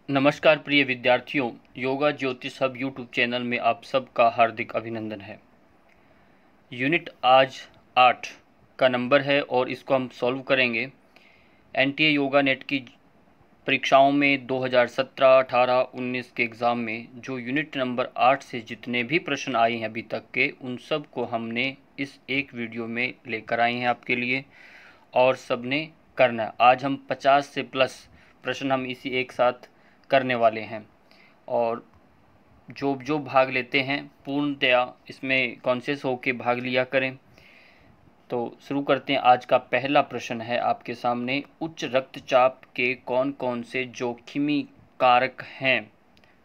नमस्कार प्रिय विद्यार्थियों, योगा ज्योतिष हब यूट्यूब चैनल में आप सबका हार्दिक अभिनंदन है। यूनिट आज 8 का नंबर है और इसको हम सॉल्व करेंगे। एनटीए योगा नेट की परीक्षाओं में 2017, 18, 19 के एग्ज़ाम में जो यूनिट नंबर 8 से जितने भी प्रश्न आए हैं अभी तक के, उन सब को हमने इस एक वीडियो में लेकर आए हैं आपके लिए और सबने करना है। आज हम 50 से प्लस प्रश्न हम इसी एक साथ करने वाले हैं और जो जो भाग लेते हैं पूर्णतया इसमें कॉन्शियस होकर भाग लिया करें। तो शुरू करते हैं। आज का पहला प्रश्न है आपके सामने, उच्च रक्तचाप के कौन कौन से जोखिमी कारक हैं।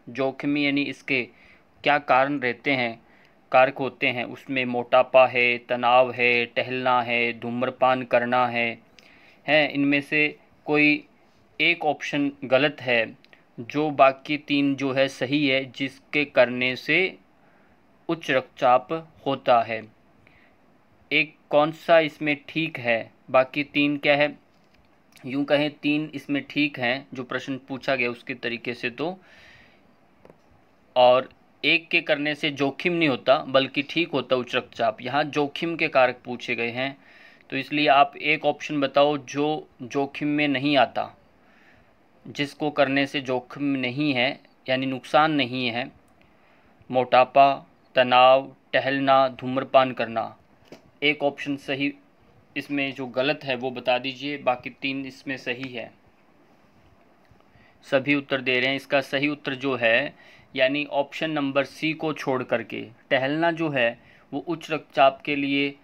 जोखिमी यानी इसके क्या कारण रहते हैं, कारक होते हैं। उसमें मोटापा है, तनाव है, टहलना है, धूम्रपान करना है। इनमें से कोई एक ऑप्शन गलत है, जो बाकी तीन जो है सही है, जिसके करने से उच्च रक्तचाप होता है। एक कौन सा इसमें ठीक है, बाकी तीन क्या है, यूं कहें तीन इसमें ठीक हैं जो प्रश्न पूछा गया उसके तरीके से तो, और एक के करने से जोखिम नहीं होता बल्कि ठीक होता उच्च रक्तचाप। यहाँ जोखिम के कारक पूछे गए हैं, तो इसलिए आप एक ऑप्शन बताओ जो जोखिम में नहीं आता, जिसको करने से जोखिम नहीं है यानी नुकसान नहीं है। मोटापा, तनाव, टहलना, धूम्रपान करना। एक ऑप्शन सही इसमें जो गलत है वो बता दीजिए, बाकी तीन इसमें सही है। सभी उत्तर दे रहे हैं। इसका सही उत्तर जो है यानी ऑप्शन नंबर सी को छोड़ करके, टहलना जो है वो उच्च रक्तचाप के लिए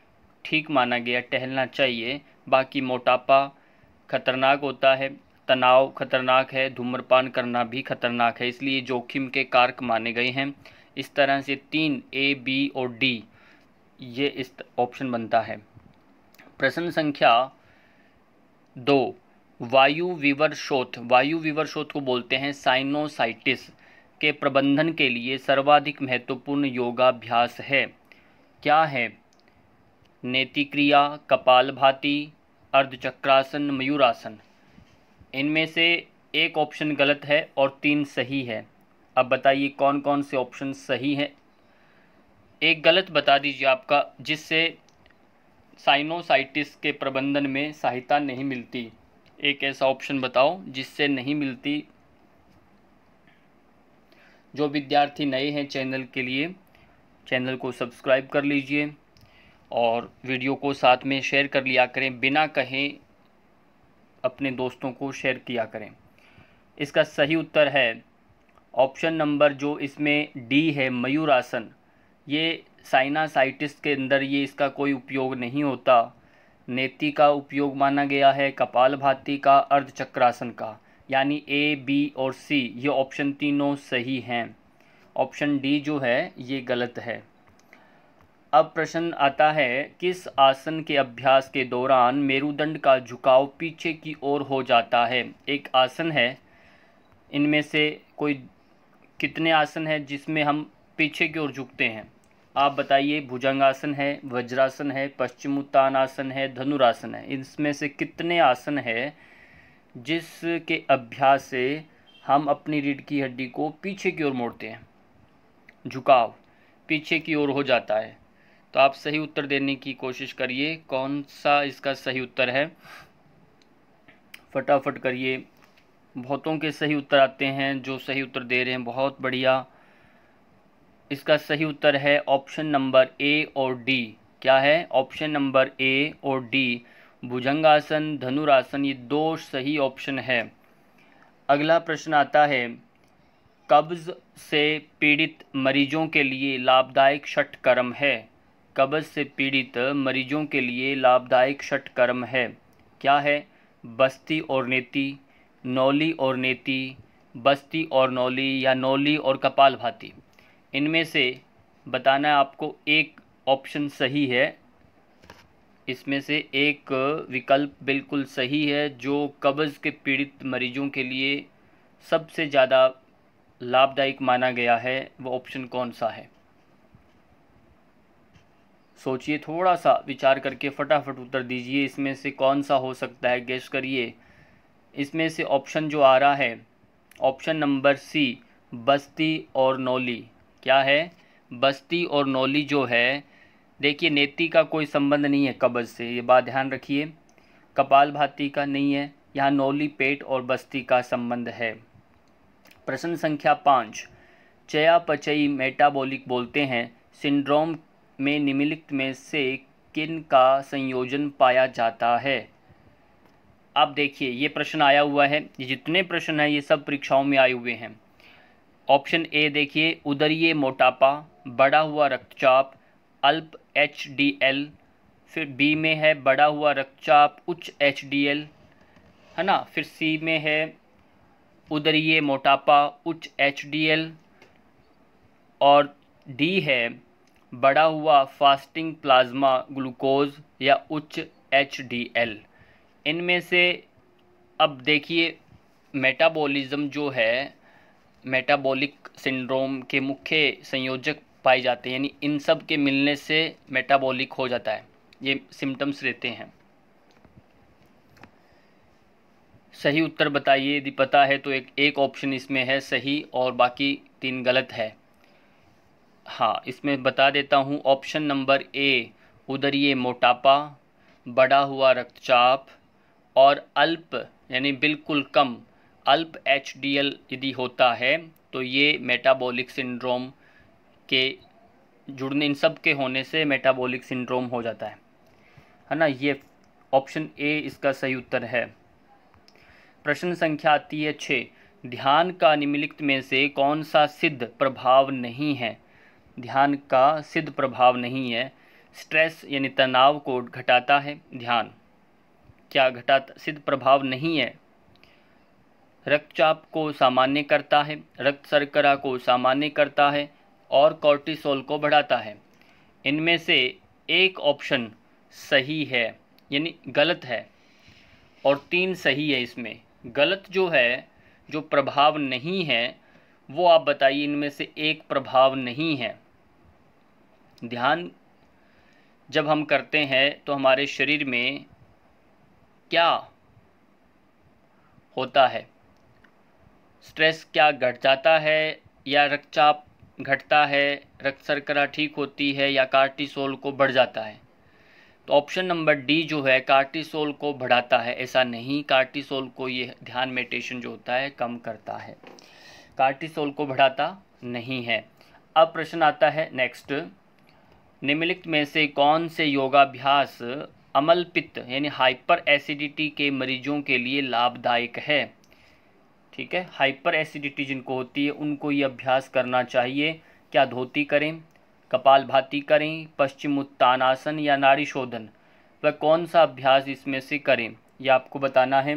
ठीक माना गया, टहलना चाहिए। बाकी मोटापा खतरनाक होता है, तनाव खतरनाक है, धूम्रपान करना भी खतरनाक है, इसलिए जोखिम के कारक माने गए हैं। इस तरह से तीन ए, बी और डी ये इस ऑप्शन बनता है। प्रश्न संख्या 2, वायु विवर शोथ। वायु विवर शोथ को बोलते हैं साइनोसाइटिस के प्रबंधन के लिए सर्वाधिक महत्वपूर्ण योगाभ्यास है। क्या है? नेति क्रिया, कपालभाति, अर्धचक्रासन, मयूरासन। इनमें से एक ऑप्शन गलत है और तीन सही है। अब बताइए कौन कौन से ऑप्शन सही हैं। एक गलत बता दीजिए आपका, जिससे साइनोसाइटिस के प्रबंधन में सहायता नहीं मिलती। एक ऐसा ऑप्शन बताओ जिससे नहीं मिलती। जो विद्यार्थी नए हैं चैनल के लिए, चैनल को सब्सक्राइब कर लीजिए और वीडियो को साथ में शेयर कर लिया करें, बिना कहे अपने दोस्तों को शेयर किया करें। इसका सही उत्तर है ऑप्शन नंबर जो इसमें डी है, मयूरासन। ये साइनासाइटिस के अंदर ये इसका कोई उपयोग नहीं होता। नेति का उपयोग माना गया है, कपालभाति का, अर्धचक्रासन का। यानी ए, बी और सी ये ऑप्शन तीनों सही हैं। ऑप्शन डी जो है ये गलत है। अब प्रश्न आता है, किस आसन के अभ्यास के दौरान मेरुदंड का झुकाव पीछे की ओर हो जाता है। एक आसन है, इनमें से कोई कितने आसन है जिसमें हम पीछे की ओर झुकते हैं। आप बताइए, भुजंगासन है, वज्रासन है, पश्चिमोत्तानासन है, धनुरासन है। इसमें से कितने आसन है जिसके अभ्यास से हम अपनी रीढ़ की हड्डी को पीछे की ओर मोड़ते हैं, झुकाव पीछे की ओर हो जाता है। तो आप सही उत्तर देने की कोशिश करिए, कौन सा इसका सही उत्तर है, फटाफट करिए। बहुतों के सही उत्तर आते हैं, जो सही उत्तर दे रहे हैं बहुत बढ़िया। इसका सही उत्तर है ऑप्शन नंबर ए और डी। क्या है? ऑप्शन नंबर ए और डी, भुजंगासन, धनुरासन, ये दो सही ऑप्शन है। अगला प्रश्न आता है, कब्ज से पीड़ित मरीजों के लिए लाभदायक षटकर्म है। कब्ज से पीड़ित मरीजों के लिए लाभदायक षटकर्म है। क्या है? बस्ती और नेति, नौली और नेति, बस्ती और नौली, या नौली और कपालभाति। इनमें से बताना है आपको। एक ऑप्शन सही है, इसमें से एक विकल्प बिल्कुल सही है। जो कब्ज के पीड़ित मरीजों के लिए सबसे ज़्यादा लाभदायक माना गया है, वो ऑप्शन कौन सा है? सोचिए, थोड़ा सा विचार करके फटाफट उत्तर दीजिए। इसमें से कौन सा हो सकता है, गेस करिए। इसमें से ऑप्शन जो आ रहा है ऑप्शन नंबर सी बस्ती और नौली। क्या है? बस्ती और नौली जो है, देखिए नेति का कोई संबंध नहीं है कब्ज से, ये बात ध्यान रखिए। कपालभाति का नहीं है, यहाँ नौली पेट और बस्ती का संबंध है। प्रश्न संख्या 5, चयापचयी मेटाबॉलिक बोलते हैं सिंड्रोम में निम्नलिखित में से किन का संयोजन पाया जाता है? अब देखिए ये प्रश्न आया हुआ है, ये जितने प्रश्न हैं ये सब परीक्षाओं में आए हुए हैं। ऑप्शन ए देखिए, उदरीय मोटापा, बढ़ा हुआ रक्तचाप, अल्प HDL। फिर बी में है बढ़ा हुआ रक्तचाप, उच्च HDL, है ना। फिर सी में है उदरीय मोटापा, उच्च HDL, और डी है बढ़ा हुआ फास्टिंग प्लाज्मा ग्लूकोज या उच्च HDL। इनमें से अब देखिए मेटाबॉलिज्म जो है, मेटाबॉलिक सिंड्रोम के मुख्य संयोजक पाए जाते हैं, यानी इन सब के मिलने से मेटाबॉलिक हो जाता है, ये सिम्टम्स रहते हैं। सही उत्तर बताइए, यदि पता है तो एक ऑप्शन इसमें है सही और बाकी 3 गलत है। हाँ, इसमें बता देता हूँ। ऑप्शन नंबर ए उदरीय मोटापा, बढ़ा हुआ रक्तचाप और अल्प यानी बिल्कुल कम अल्प HDL यदि होता है तो ये मेटाबॉलिक सिंड्रोम के जुड़ने, इन सब के होने से मेटाबॉलिक सिंड्रोम हो जाता है ना। ये ऑप्शन ए इसका सही उत्तर है। प्रश्न संख्या आती है 6, ध्यान का निम्नलिखित में से कौन सा सिद्ध प्रभाव नहीं है? ध्यान का सिद्ध प्रभाव नहीं है। स्ट्रेस यानी तनाव को घटाता है ध्यान, क्या घटाता? सिद्ध प्रभाव नहीं है। रक्तचाप को सामान्य करता है, रक्त शर्करा को सामान्य करता है और कॉर्टिसोल को बढ़ाता है। इनमें से एक ऑप्शन सही है, यानी गलत है, और 3 सही है। इसमें गलत जो है, जो प्रभाव नहीं है, वो आप बताइए। इनमें से एक प्रभाव नहीं है। ध्यान जब हम करते हैं तो हमारे शरीर में क्या होता है? स्ट्रेस क्या घट जाता है या रक्तचाप घटता है, रक्त शर्करा ठीक होती है या कार्टिसोल को बढ़ जाता है? तो ऑप्शन नंबर डी जो है कार्टिसोल को बढ़ाता है। ऐसा नहीं, कार्टिसोल को ये ध्यान मेडिटेशन जो होता है कम करता है, कार्टिसोल को बढ़ाता नहीं है। अब प्रश्न आता है नेक्स्ट, निम्नलिखित में से कौन से योगाभ्यास अम्ल पित्त यानी हाइपर एसिडिटी के मरीजों के लिए लाभदायक है? ठीक है, हाइपर एसिडिटी जिनको होती है उनको ये अभ्यास करना चाहिए। क्या धोती करें, कपालभाति करें, पश्चिमोत्तानासन या नाड़ी शोधन? वह कौन सा अभ्यास इसमें से करें, यह आपको बताना है।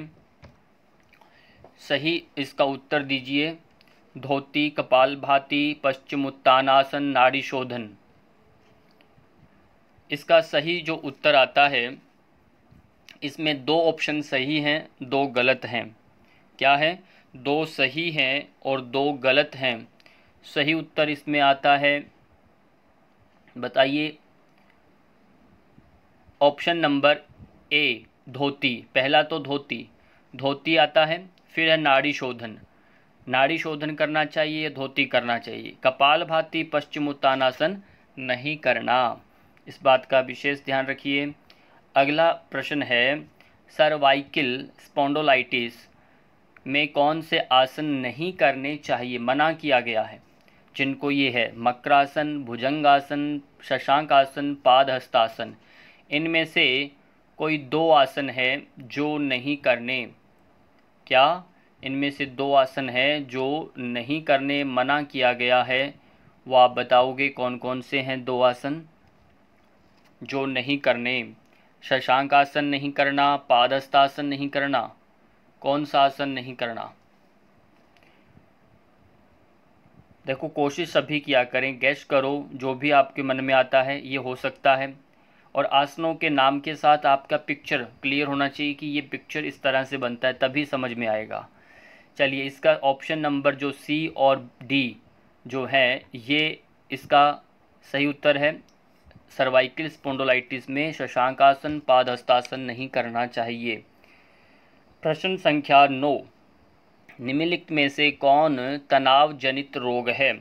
सही इसका उत्तर दीजिए। धोती, कपालभाति, पश्चिमोत्तानासन, नाड़ी शोधन। इसका सही जो उत्तर आता है, इसमें 2 ऑप्शन सही हैं, 2 गलत हैं। क्या है? 2 सही हैं और 2 गलत हैं। सही उत्तर इसमें आता है, बताइए, ऑप्शन नंबर ए धोती। पहला तो धोती आता है, फिर है नाड़ी शोधन। नाड़ी शोधन करना चाहिए या धोती करना चाहिए। कपालभाति, पश्चिमोत्तानासन नहीं करना, इस बात का विशेष ध्यान रखिए। अगला प्रश्न है, सर्वाइकल स्पॉन्डिलोलाइटिस में कौन से आसन नहीं करने चाहिए, मना किया गया है? जिनको ये है मकरासन, भुजंगासन, शशांकासन, पादहस्तासन। इनमें से कोई 2 आसन है जो नहीं करने। क्या? इनमें से 2 आसन है जो नहीं करने मना किया गया है, वो आप बताओगे कौन कौन से हैं 2 आसन जो नहीं करने? शशांकासन नहीं करना, पादहस्तासन नहीं करना, कौन सा आसन नहीं करना? देखो कोशिश सभी किया करें, गैस करो, जो भी आपके मन में आता है ये हो सकता है। और आसनों के नाम के साथ आपका पिक्चर क्लियर होना चाहिए कि ये पिक्चर इस तरह से बनता है, तभी समझ में आएगा। चलिए, इसका ऑप्शन नंबर जो सी और डी जो है ये इसका सही उत्तर है। सर्वाइकल स्पॉन्डिलोलाइटिस में शशांकासन, पादहस्तासन नहीं करना चाहिए। प्रश्न संख्या 9, निम्नलिखित में से कौन तनाव जनित रोग है?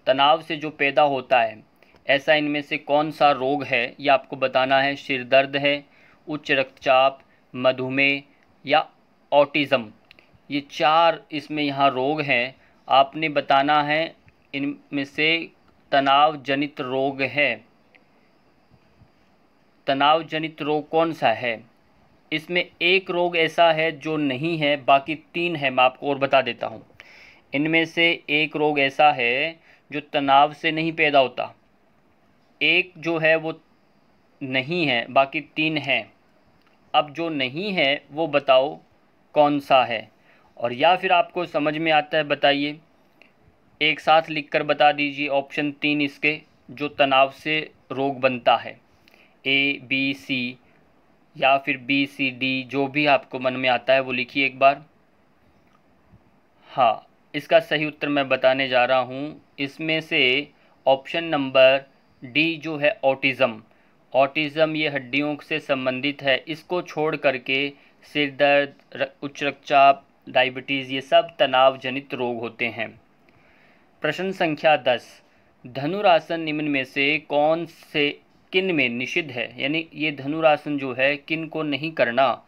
तनाव से जो पैदा होता है ऐसा इनमें से कौन सा रोग है, ये आपको बताना है। सिर दर्द है, उच्च रक्तचाप, मधुमेह या ऑटिज़म। ये 4 इसमें यहाँ रोग हैं, आपने बताना है इनमें से तनाव जनित रोग है। तनाव जनित रोग कौन सा है? इसमें एक रोग ऐसा है जो नहीं है, बाकी 3 है। मैं आपको और बता देता हूँ। इनमें से एक रोग ऐसा है जो तनाव से नहीं पैदा होता, एक जो है वो नहीं है, बाकी 3 हैं। अब जो नहीं है वो बताओ कौन सा है, और या फिर आपको समझ में आता है बताइए, एक साथ लिखकर बता दीजिए ऑप्शन 3 इसके जो तनाव से रोग बनता है, ए बी सी या फिर बी सी डी, जो भी आपको मन में आता है वो लिखिए एक बार। हाँ, इसका सही उत्तर मैं बताने जा रहा हूँ। इसमें से ऑप्शन नंबर डी जो है ऑटिज़म। ऑटिज़म ये हड्डियों से संबंधित है। इसको छोड़ करके सिर दर्द, उच्च रक्तचाप, डायबिटीज़ ये सब तनाव जनित रोग होते हैं। प्रश्न संख्या 10, धनुरासन निम्न में से कौन से किन में निषिद्ध है? यानी ये धनुरासन जो है किन को नहीं करना।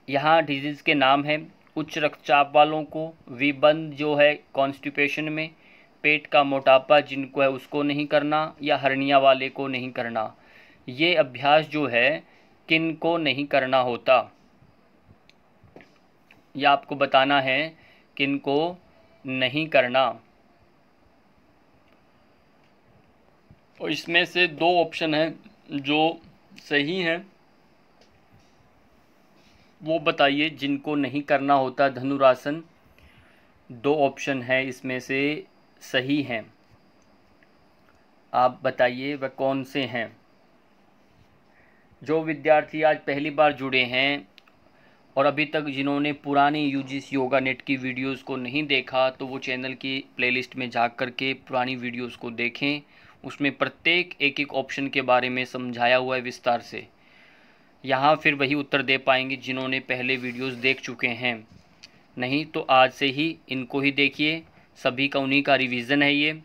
यहाँ डिजीज़ के नाम हैं, उच्च रक्तचाप वालों को, विबंध जो है कॉन्स्टिपेशन में, पेट का मोटापा जिनको है उसको नहीं करना, या हर्निया वाले को नहीं करना। ये अभ्यास जो है किन को नहीं करना होता, यह आपको बताना है किन को नहीं करना। और इसमें से 2 ऑप्शन हैं जो सही हैं, वो बताइए जिनको नहीं करना होता धनुरासन। 2 ऑप्शन है इसमें से सही हैं, आप बताइए वह कौन से हैं। जो विद्यार्थी आज पहली बार जुड़े हैं और अभी तक जिन्होंने पुरानी यूजीसी योगा नेट की वीडियोस को नहीं देखा, तो वो चैनल की प्लेलिस्ट में जा कर के पुरानी वीडियोस को देखें। उसमें प्रत्येक एक ऑप्शन के बारे में समझाया हुआ है विस्तार से। यहाँ फिर वही उत्तर दे पाएंगे जिन्होंने पहले वीडियोस देख चुके हैं, नहीं तो आज से ही इनको ही देखिए, सभी का उन्हीं का रिवीजन है ये।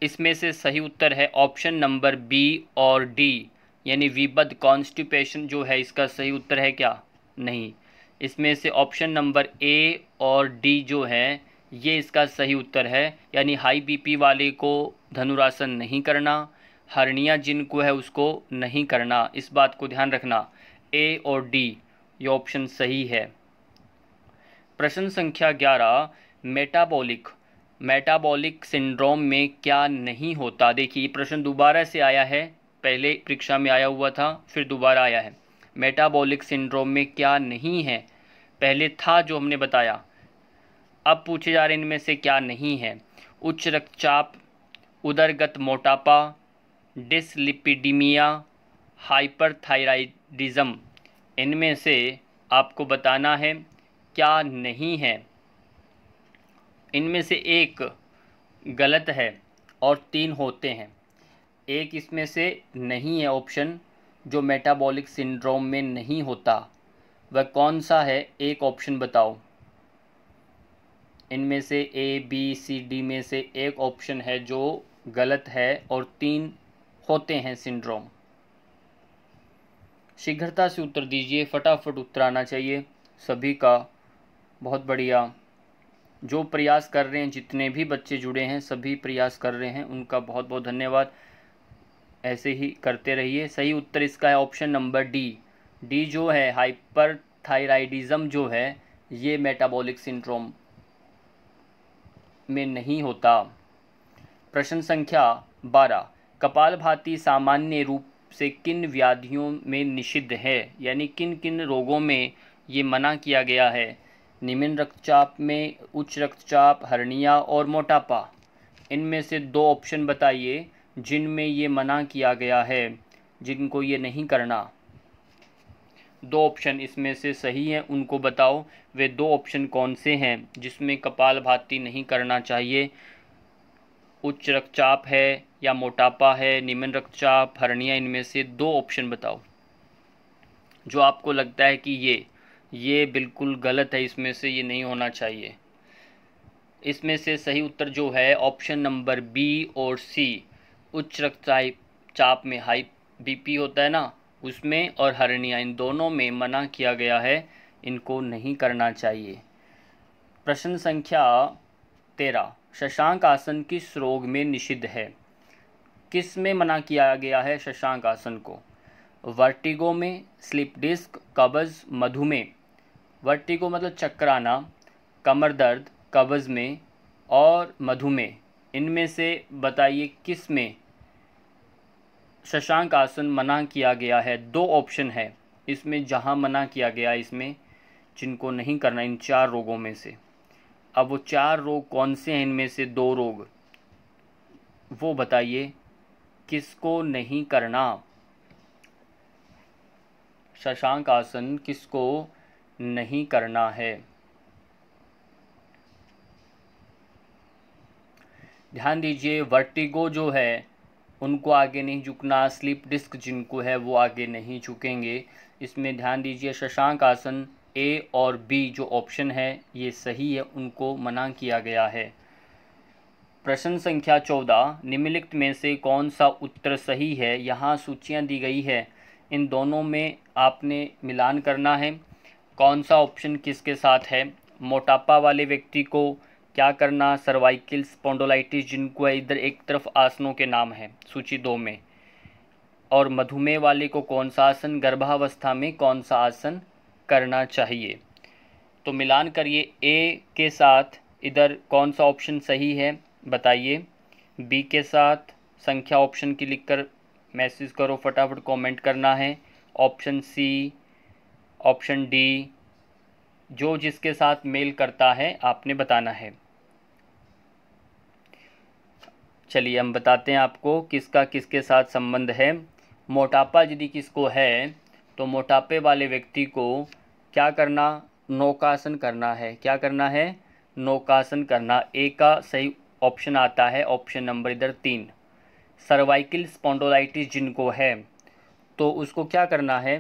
इसमें से सही उत्तर है ऑप्शन नंबर बी और डी, यानी विबद्ध कॉन्स्टिपेशन जो है इसका सही उत्तर है क्या? नहीं। इसमें से ऑप्शन नंबर ए और डी जो है ये इसका सही उत्तर है, यानी हाई बीपी वाले को धनुरासन नहीं करना, हर्निया जिनको है उसको नहीं करना। इस बात को ध्यान रखना, ए और डी ये ऑप्शन सही है। प्रश्न संख्या 11, मेटाबॉलिक सिंड्रोम में क्या नहीं होता? देखिए ये प्रश्न दोबारा से आया है, पहले परीक्षा में आया हुआ था फिर दोबारा आया है। मेटाबॉलिक सिंड्रोम में क्या नहीं है? पहले था जो हमने बताया, अब पूछे जा रहे हैं इनमें से क्या नहीं है। उच्च रक्तचाप, उदरगत मोटापा, डिसलिपिडीमिया, हाइपरथायराइडिज्म, इनमें से आपको बताना है क्या नहीं है। इनमें से एक गलत है और 3 होते हैं। एक इसमें से नहीं है ऑप्शन जो मेटाबॉलिक सिंड्रोम में नहीं होता, वह कौन सा है? एक ऑप्शन बताओ। इनमें से ए बी सी डी में से एक ऑप्शन है जो गलत है और 3 होते हैं सिंड्रोम। शीघ्रता से उत्तर दीजिए, फटाफट उत्तर आना चाहिए सभी का। बहुत बढ़िया, जो प्रयास कर रहे हैं, जितने भी बच्चे जुड़े हैं सभी प्रयास कर रहे हैं, उनका बहुत बहुत धन्यवाद। ऐसे ही करते रहिए। सही उत्तर इसका है ऑप्शन नंबर डी। डी जो है हाइपरथायराइडिज्म जो है ये मेटाबॉलिक सिंड्रोम में नहीं होता। प्रश्न संख्या 12, कपालभाति सामान्य रूप से किन व्याधियों में निषिद्ध है? यानी किन किन रोगों में ये मना किया गया है? निम्न रक्तचाप में, उच्च रक्तचाप, हर्निया और मोटापा। इनमें से 2 ऑप्शन बताइए जिनमें ये मना किया गया है, जिनको ये नहीं करना। 2 ऑप्शन इसमें से सही हैं, उनको बताओ वे 2 ऑप्शन कौन से हैं जिसमें कपालभाति नहीं करना चाहिए। उच्च रक्तचाप है या मोटापा है, निम्न रक्तचाप, हर्निया, इनमें से 2 ऑप्शन बताओ जो आपको लगता है कि ये ये बिल्कुल गलत है, इसमें से ये नहीं होना चाहिए। इसमें से सही उत्तर जो है ऑप्शन नंबर बी और सी, उच्च रक्तचाप में हाई बीपी होता है ना, उसमें और हर्निया, इन दोनों में मना किया गया है, इनको नहीं करना चाहिए। प्रश्न संख्या 13, शशांक आसन किस रोग में निषिद्ध है? किस में मना किया गया है शशांक आसन को? वर्टिगो में, स्लिप डिस्क, कब्ज, मधुमेह। वर्टिगो मतलब चक्कर आना, कमर दर्द, कब्ज में और मधुमेह, इनमें से बताइए किस में शशांक आसन मना किया गया है? दो ऑप्शन है इसमें जहां मना किया गया है, इसमें जिनको नहीं करना, इन 4 रोगों में से। अब वो 4 रोग कौन से हैं? इनमें से 2 रोग, वो बताइए किसको नहीं करना? शशांक आसन किसको नहीं करना है? ध्यान दीजिए, वर्टिगो जो है उनको आगे नहीं झुकना, स्लिप डिस्क जिनको है वो आगे नहीं झुकेंगे। इसमें ध्यान दीजिए, शशांक आसन ए और बी जो ऑप्शन है ये सही है, उनको मना किया गया है। प्रश्न संख्या 14, निम्नलिखित में से कौन सा उत्तर सही है? यहाँ सूचियाँ दी गई है, इन दोनों में आपने मिलान करना है, कौन सा ऑप्शन किसके साथ है। मोटापा वाले व्यक्ति को क्या करना? सर्वाइकल स्पॉन्डिलोलिटिस जिनको है, इधर एक तरफ आसनों के नाम है सूची 2 में। और मधुमेह वाले को कौन सा आसन, गर्भावस्था में कौन सा आसन करना चाहिए? तो मिलान करिए, ए के साथ इधर कौन सा ऑप्शन सही है बताइए, बी के साथ संख्या ऑप्शन की लिखकर मैसेज करो, फटाफट कमेंट करना है। ऑप्शन सी, ऑप्शन डी, जो जिसके साथ मेल करता है आपने बताना है। चलिए हम बताते हैं आपको किसका किसके साथ संबंध है। मोटापा यदि किसको है तो मोटापे वाले व्यक्ति को क्या करना? नौकासन करना है। क्या करना है? नौकासन करना। ए का सही ऑप्शन आता है ऑप्शन नंबर इधर 3। सर्वाइकल स्पॉन्डिलोलिटिस जिनको है तो उसको क्या करना है?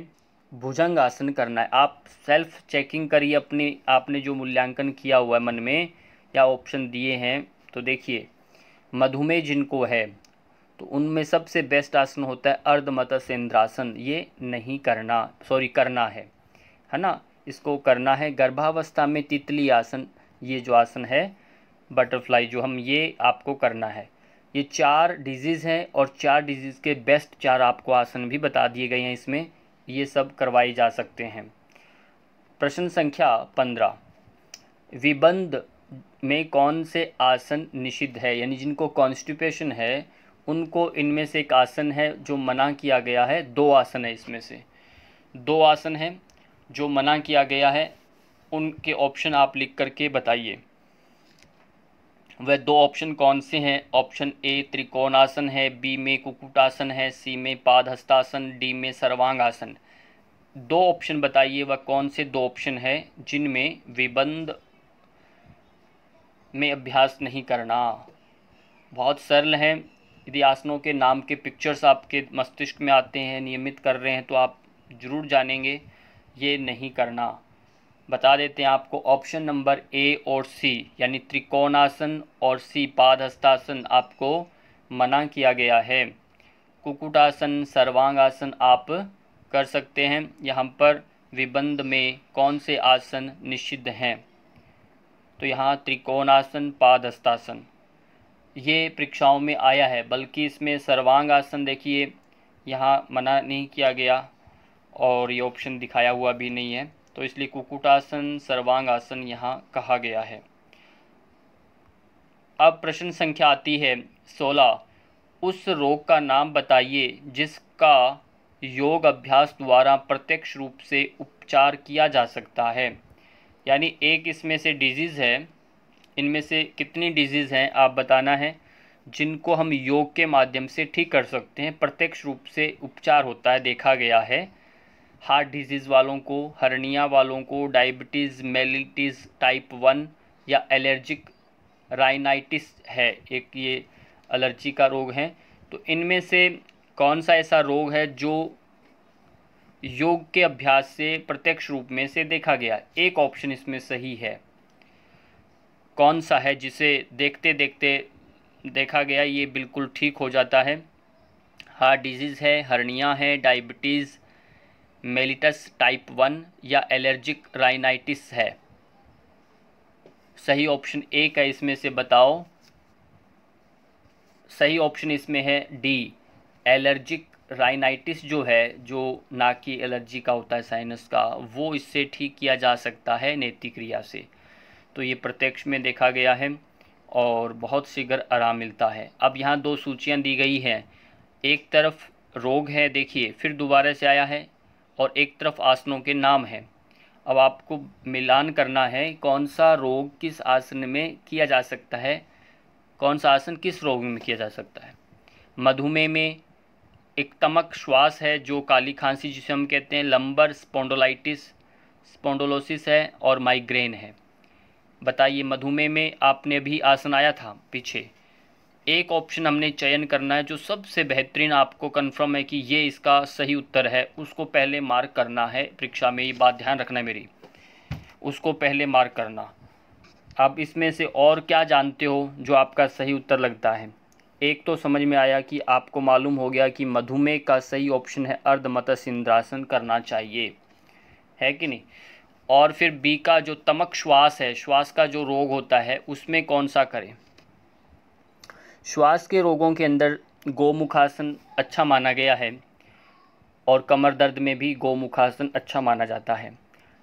भुजंग आसन करना है। आप सेल्फ चेकिंग करिए अपने, आपने जो मूल्यांकन किया हुआ है मन में या ऑप्शन दिए हैं, तो देखिए मधुमेह जिनको है तो उनमें सबसे बेस्ट आसन होता है अर्धमत्स्येंद्रासन, ये नहीं करना, सॉरी करना है ना, इसको करना है। गर्भावस्था में तितली आसन, ये जो आसन है बटरफ्लाई जो हम, ये आपको करना है। ये 4 डिजीज़ हैं और 4 डिजीज़ के बेस्ट 4 आपको आसन भी बता दिए गए हैं इसमें, ये सब करवाए जा सकते हैं। प्रश्न संख्या 15, विबंध में कौन से आसन निषिद्ध है? यानी जिनको कॉन्स्टिपेशन है उनको इनमें से एक आसन है जो मना किया गया है। 2 आसन है इसमें से, 2 आसन हैं जो मना किया गया है, उनके ऑप्शन आप लिख करके बताइए। वह 2 ऑप्शन कौन से हैं? ऑप्शन ए त्रिकोणासन है, बी में कुक्कुटासन है, सी में पादहस्तासन, डी में सर्वांगासन। 2 ऑप्शन बताइए वह कौन से 2 ऑप्शन है जिनमें विबंध में अभ्यास नहीं करना। बहुत सरल है, यदि आसनों के नाम के पिक्चर्स आपके मस्तिष्क में आते हैं, नियमित कर रहे हैं तो आप जरूर जानेंगे, ये नहीं करना। बता देते हैं आपको, ऑप्शन नंबर ए और सी यानी त्रिकोणासन और सी पादहस्तासन आपको मना किया गया है। कुक्कुटासन, सर्वांगासन आप कर सकते हैं। यहाँ पर विबंध में कौन से आसन निषिद्ध हैं? तो यहाँ त्रिकोणासन, पादहस्तासन ये परीक्षाओं में आया है, बल्कि इसमें सर्वांगासन देखिए यहाँ मना नहीं किया गया और ये ऑप्शन दिखाया हुआ भी नहीं है, तो इसलिए कुक्कुटासन, सर्वांगासन यहाँ कहा गया है। अब प्रश्न संख्या आती है 16, उस रोग का नाम बताइए जिसका योग अभ्यास द्वारा प्रत्यक्ष रूप से उपचार किया जा सकता है। यानी एक इसमें से डिजीज़ है, इनमें से कितनी डिजीज़ हैं आप बताना है जिनको हम योग के माध्यम से ठीक कर सकते हैं, प्रत्यक्ष रूप से उपचार होता है, देखा गया है। हार्ट डिजीज़ वालों को, हर्निया वालों को, डायबिटीज़ मेलिटिस टाइप 1 या एलर्जिक राइनाइटिस है एक, ये एलर्जी का रोग है। तो इनमें से कौन सा ऐसा रोग है जो योग के अभ्यास से प्रत्यक्ष रूप में से देखा गया। एक ऑप्शन इसमें सही है। कौन सा है जिसे देखते देखते देखा गया, ये बिल्कुल ठीक हो जाता है? हार्ट डिजीज़ है, हर्निया है, डायबिटीज़ मेलिटस टाइप 1 या एलर्जिक राइनाइटिस है? सही ऑप्शन ए का इसमें से बताओ। सही ऑप्शन इसमें है डी, एलर्जिक राइनाइटिस जो है, जो नाक की एलर्जी का होता है, साइनस का, वो इससे ठीक किया जा सकता है नेति क्रिया से। तो ये प्रत्यक्ष में देखा गया है और बहुत शीघ्र आराम मिलता है। अब यहाँ दो सूचियाँ दी गई हैं, एक तरफ रोग है, देखिए फिर दोबारा से आया है, और एक तरफ आसनों के नाम हैं। अब आपको मिलान करना है कौन सा रोग किस आसन में किया जा सकता है, कौन सा आसन किस रोग में किया जा सकता है। मधुमेह में एकतमक श्वास है, जो काली खांसी जिसे हम कहते हैं, लंबर स्पॉन्डोलोसिस है, और माइग्रेन है। बताइए, मधुमेह में आपने भी आसन आया था पीछे, एक ऑप्शन हमने चयन करना है जो सबसे बेहतरीन आपको कंफर्म है कि ये इसका सही उत्तर है, उसको पहले मार्क करना है। परीक्षा में ये बात ध्यान रखना है मेरी, उसको पहले मार्क करना। आप इसमें से और क्या जानते हो जो आपका सही उत्तर लगता है? एक तो समझ में आया कि आपको मालूम हो गया कि मधुमेह का सही ऑप्शन है अर्धमत्स्य इंद्रासन करना चाहिए, है कि नहीं? और फिर बी का जो तमक श्वास है, श्वास का जो रोग होता है, उसमें कौन सा करें? श्वास के रोगों के अंदर गोमुखासन अच्छा माना गया है, और कमर दर्द में भी गोमुखासन अच्छा माना जाता है।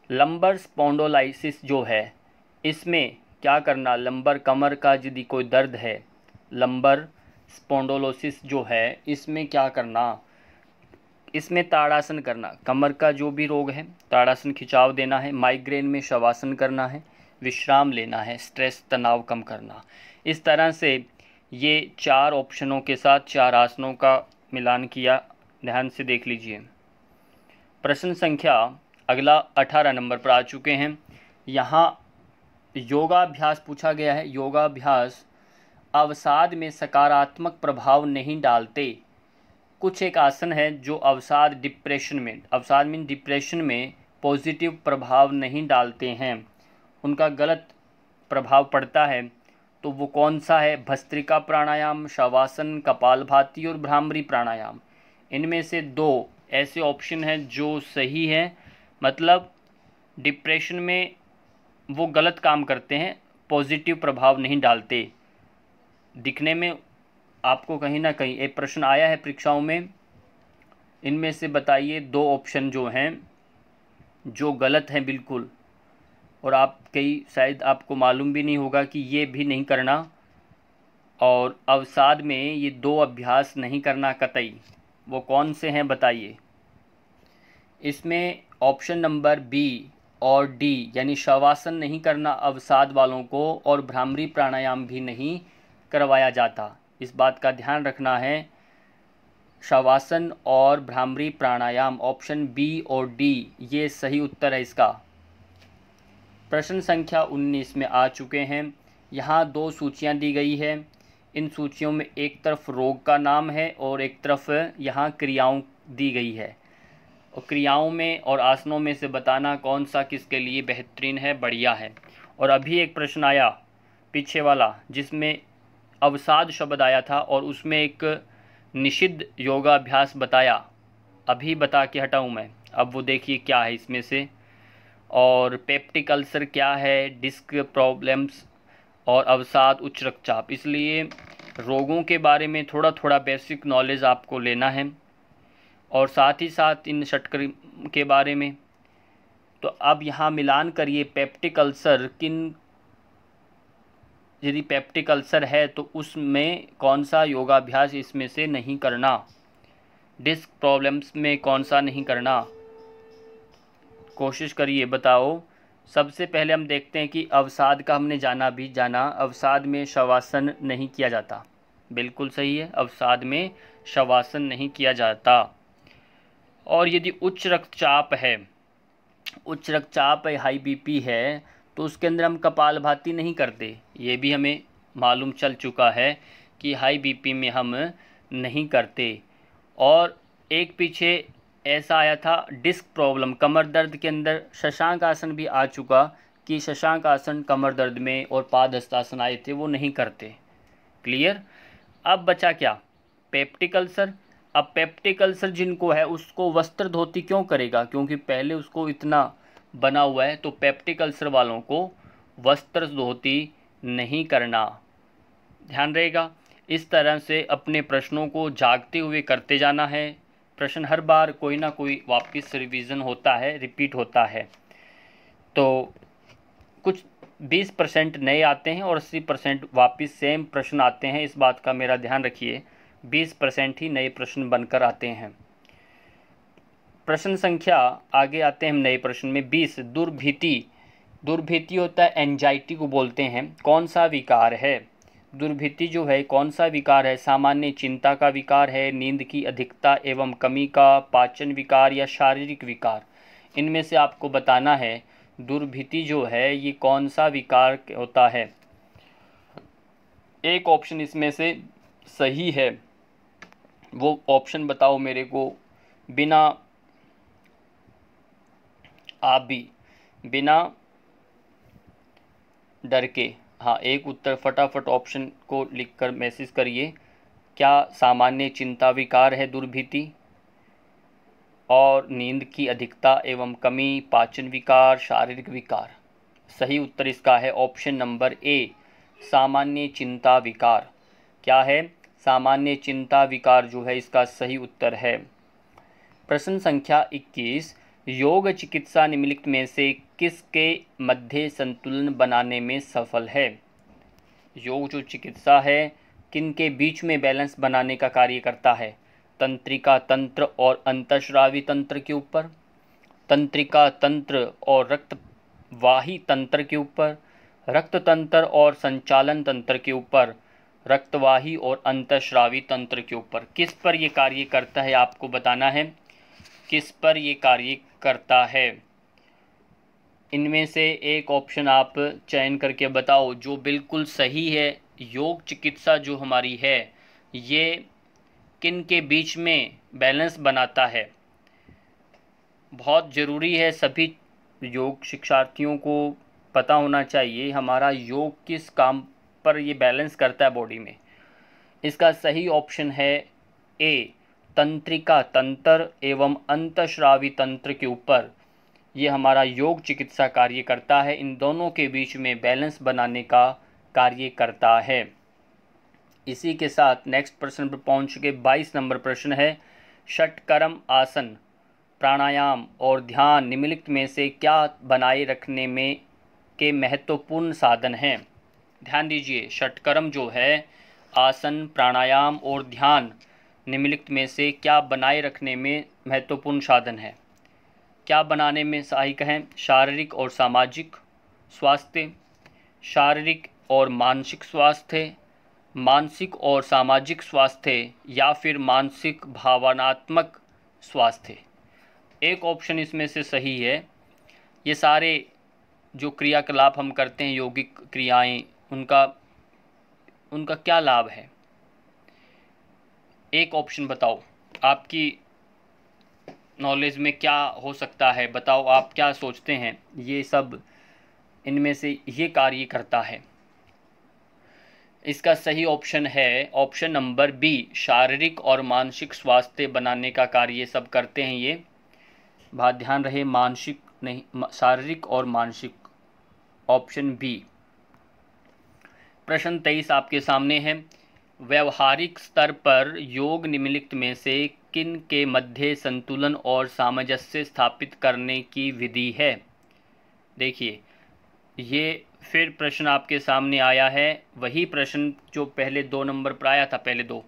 लंबर स्पॉन्डोलाइसिस जो है, इसमें क्या करना? लंबर कमर का यदि कोई दर्द है, लंबर स्पॉन्डोलोसिस जो है, इसमें क्या करना? इसमें ताड़ासन करना। कमर का जो भी रोग है, ताड़ासन, खिंचाव देना है। माइग्रेन में शवासन करना है, विश्राम लेना है, स्ट्रेस तनाव कम करना। इस तरह से ये 4 ऑप्शनों के साथ 4 आसनों का मिलान किया। ध्यान से देख लीजिए। प्रश्न संख्या अगला 18 नंबर पर आ चुके हैं। यहाँ योगाभ्यास पूछा गया है। योगाभ्यास अवसाद में सकारात्मक प्रभाव नहीं डालते। कुछ एक आसन है जो अवसाद मीन डिप्रेशन में पॉजिटिव प्रभाव नहीं डालते हैं, उनका गलत प्रभाव पड़ता है। तो वो कौन सा है? भस्त्रिका प्राणायाम, शवासन, कपालभाति और भ्रामरी प्राणायाम। इनमें से 2 ऐसे ऑप्शन हैं जो सही हैं, मतलब डिप्रेशन में वो गलत काम करते हैं, पॉजिटिव प्रभाव नहीं डालते। दिखने में आपको कहीं ना कहीं एक प्रश्न आया है परीक्षाओं में, इनमें से बताइए 2 ऑप्शन जो हैं जो गलत हैं बिल्कुल, और आप शायद आपको मालूम भी नहीं होगा कि ये भी नहीं करना, और अवसाद में ये 2 अभ्यास नहीं करना कतई। वो कौन से हैं बताइए? इसमें ऑप्शन नंबर बी और डी, यानी शवासन नहीं करना अवसाद वालों को, और भ्रामरी प्राणायाम भी नहीं करवाया जाता। इस बात का ध्यान रखना है। शवासन और भ्रामरी प्राणायाम, ऑप्शन बी और डी, ये सही उत्तर है इसका। प्रश्न संख्या 19 में आ चुके हैं। यहाँ 2 सूचियाँ दी गई है। इन सूचियों में एक तरफ रोग का नाम है और एक तरफ यहाँ क्रियाओं दी गई है, और क्रियाओं में और आसनों में से बताना कौन सा किसके लिए बेहतरीन है, बढ़िया है। और अभी एक प्रश्न आया पीछे वाला जिसमें अवसाद शब्द आया था और उसमें एक निषिद्ध योगाभ्यास बताया, अभी बता के हटाऊँ मैं। अब वो देखिए क्या है इसमें से, और पेप्टिक अल्सर क्या है, डिस्क प्रॉब्लम्स और अवसाद, उच्च रक्तचाप। इसलिए रोगों के बारे में थोड़ा थोड़ा बेसिक नॉलेज आपको लेना है, और साथ ही साथ इन षटक्रिय के बारे में। तो अब यहाँ मिलान करिए, पेप्टिक अल्सर यदि पेप्टिक अल्सर है तो उसमें कौन सा योगाभ्यास इसमें से नहीं करना, डिस्क प्रॉब्लम्स में कौन सा नहीं करना, कोशिश करिए बताओ। सबसे पहले हम देखते हैं कि अवसाद का हमने जाना, अवसाद में शवासन नहीं किया जाता, बिल्कुल सही है, अवसाद में शवासन नहीं किया जाता। और यदि उच्च रक्तचाप है, हाई बीपी है, तो उसके अंदर हम कपालभाति नहीं करते, ये भी हमें मालूम चल चुका है कि हाई बीपी में हम नहीं करते। और एक पीछे ऐसा आया था डिस्क प्रॉब्लम, कमर दर्द के अंदर शशांक आसन भी आ चुका कि शशांक आसन कमर दर्द में, और पादहस्तासन आए थे वो नहीं करते। क्लियर। अब बचा क्या, पेप्टिक अल्सर। अब पेप्टिक अल्सर जिनको है उसको वस्त्र धोती क्यों करेगा, क्योंकि पहले उसको इतना बना हुआ है, तो पेप्टिक अल्सर वालों को वस्त्र धोती नहीं करना, ध्यान रहेगा। इस तरह से अपने प्रश्नों को जागते हुए करते जाना है। प्रश्न हर बार कोई ना कोई वापस रिवीजन होता है, रिपीट होता है। तो कुछ 20% नए आते हैं और 80% वापस सेम प्रश्न आते हैं, इस बात का मेरा ध्यान रखिए। 20% ही नए प्रश्न बनकर आते हैं। प्रश्न संख्या आगे आते हैं हम नए प्रश्न में 20। दुर्भीति। दुर्भीति होता है एंजाइटी को बोलते हैं, कौन सा विकार है। दुर्भीति जो है कौन सा विकार है, सामान्य चिंता का विकार है, नींद की अधिकता एवं कमी का, पाचन विकार या शारीरिक विकार। इनमें से आपको बताना है दुर्भीति जो है ये कौन सा विकार होता है। एक ऑप्शन इसमें से सही है, वो ऑप्शन बताओ मेरे को, बिना आप भी बिना डर के। हाँ, एक उत्तर फटाफट ऑप्शन को लिखकर मैसेज करिए। क्या सामान्य चिंता विकार है दुर्भीति, और नींद की अधिकता एवं कमी, पाचन विकार, शारीरिक विकार। सही उत्तर इसका है ऑप्शन नंबर ए, सामान्य चिंता विकार। क्या है, सामान्य चिंता विकार जो है इसका सही उत्तर है। प्रश्न संख्या 21। योग चिकित्सा निम्नलिखित में से किसके मध्य संतुलन बनाने में सफल है। योग जो चिकित्सा है किन के बीच में बैलेंस बनाने का कार्य करता है, तंत्रिका तंत्र और अंतःस्रावी तंत्र के ऊपर, तंत्रिका तंत्र और रक्तवाही तंत्र के ऊपर, रक्त तंत्र और संचालन तंत्र के ऊपर, रक्तवाही और अंतःस्रावी तंत्र के ऊपर। किस पर ये कार्य करता है आपको बताना है, किस पर ये कार्य करता है। इनमें से एक ऑप्शन आप चयन करके बताओ जो बिल्कुल सही है। योग चिकित्सा जो हमारी है ये किन के बीच में बैलेंस बनाता है। बहुत ज़रूरी है, सभी योग शिक्षार्थियों को पता होना चाहिए हमारा योग किस काम पर ये बैलेंस करता है बॉडी में। इसका सही ऑप्शन है ए, तंत्रिका तंत्र एवं अंतःस्रावी तंत्र के ऊपर ये हमारा योग चिकित्सा कार्य करता है, इन दोनों के बीच में बैलेंस बनाने का कार्य करता है। इसी के साथ नेक्स्ट प्रश्न पर पहुंच चुके 22 नंबर प्रश्न है, षटकर्म आसन, प्राणायाम और ध्यान निम्नलिखित में से क्या बनाए रखने में के महत्वपूर्ण साधन हैं। ध्यान दीजिए, षटकर्म जो है आसन, प्राणायाम और ध्यान निम्नलिखित में से क्या बनाए रखने में महत्वपूर्ण साधन है। क्या बनाने में सहायक हैं, शारीरिक और सामाजिक स्वास्थ्य, शारीरिक और मानसिक स्वास्थ्य, मानसिक और सामाजिक स्वास्थ्य, या फिर मानसिक भावनात्मक स्वास्थ्य। एक ऑप्शन इसमें से सही है। ये सारे जो क्रियाकलाप हम करते हैं यौगिक क्रियाएं, उनका क्या लाभ है, एक ऑप्शन बताओ। आपकी नॉलेज में क्या हो सकता है, बताओ आप क्या सोचते हैं। ये सब इनमें से ये कार्य करता है। इसका सही ऑप्शन है ऑप्शन नंबर बी, शारीरिक और मानसिक स्वास्थ्य बनाने का कार्य सब करते हैं ये। बात ध्यान रहे, मानसिक नहीं, शारीरिक और मानसिक, ऑप्शन बी। प्रश्न 23 आपके सामने है, व्यवहारिक स्तर पर योग निम्नलिखित में से किन के मध्य संतुलन और सामंजस्य स्थापित करने की विधि है। देखिए, ये फिर प्रश्न आपके सामने आया है, वही प्रश्न जो पहले 2 नंबर पर आया था, पहले 2।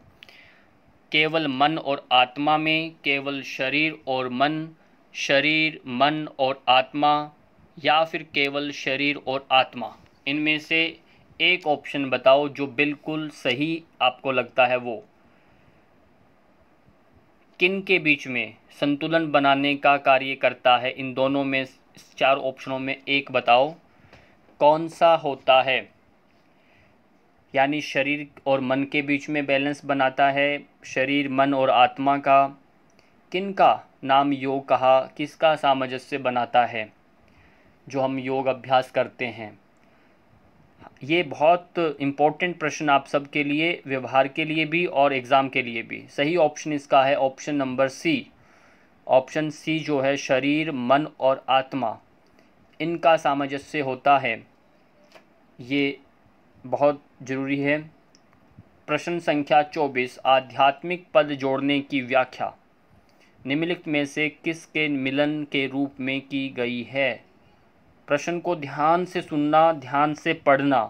केवल मन और आत्मा में, केवल शरीर और मन, शरीर मन और आत्मा, या फिर केवल शरीर और आत्मा। इनमें से एक ऑप्शन बताओ जो बिल्कुल सही आपको लगता है। वो किन के बीच में संतुलन बनाने का कार्य करता है, इन दोनों में 4 ऑप्शनों में एक बताओ कौन सा होता है। यानी शरीर और मन के बीच में बैलेंस बनाता है, शरीर मन और आत्मा का, किन का नाम योग कहा किसका सामंजस्य बनाता है, जो हम योग अभ्यास करते हैं। ये बहुत इम्पोर्टेंट प्रश्न आप सबके लिए, व्यवहार के लिए भी और एग्ज़ाम के लिए भी। सही ऑप्शन इसका है option number C. Option C जो है, शरीर, मन और आत्मा, इनका सामंजस्य होता है, ये बहुत ज़रूरी है। प्रश्न संख्या 24, आध्यात्मिक पद जोड़ने की व्याख्या निम्नलिखित में से किसके मिलन के रूप में की गई है। प्रश्न को ध्यान से सुनना, ध्यान से पढ़ना,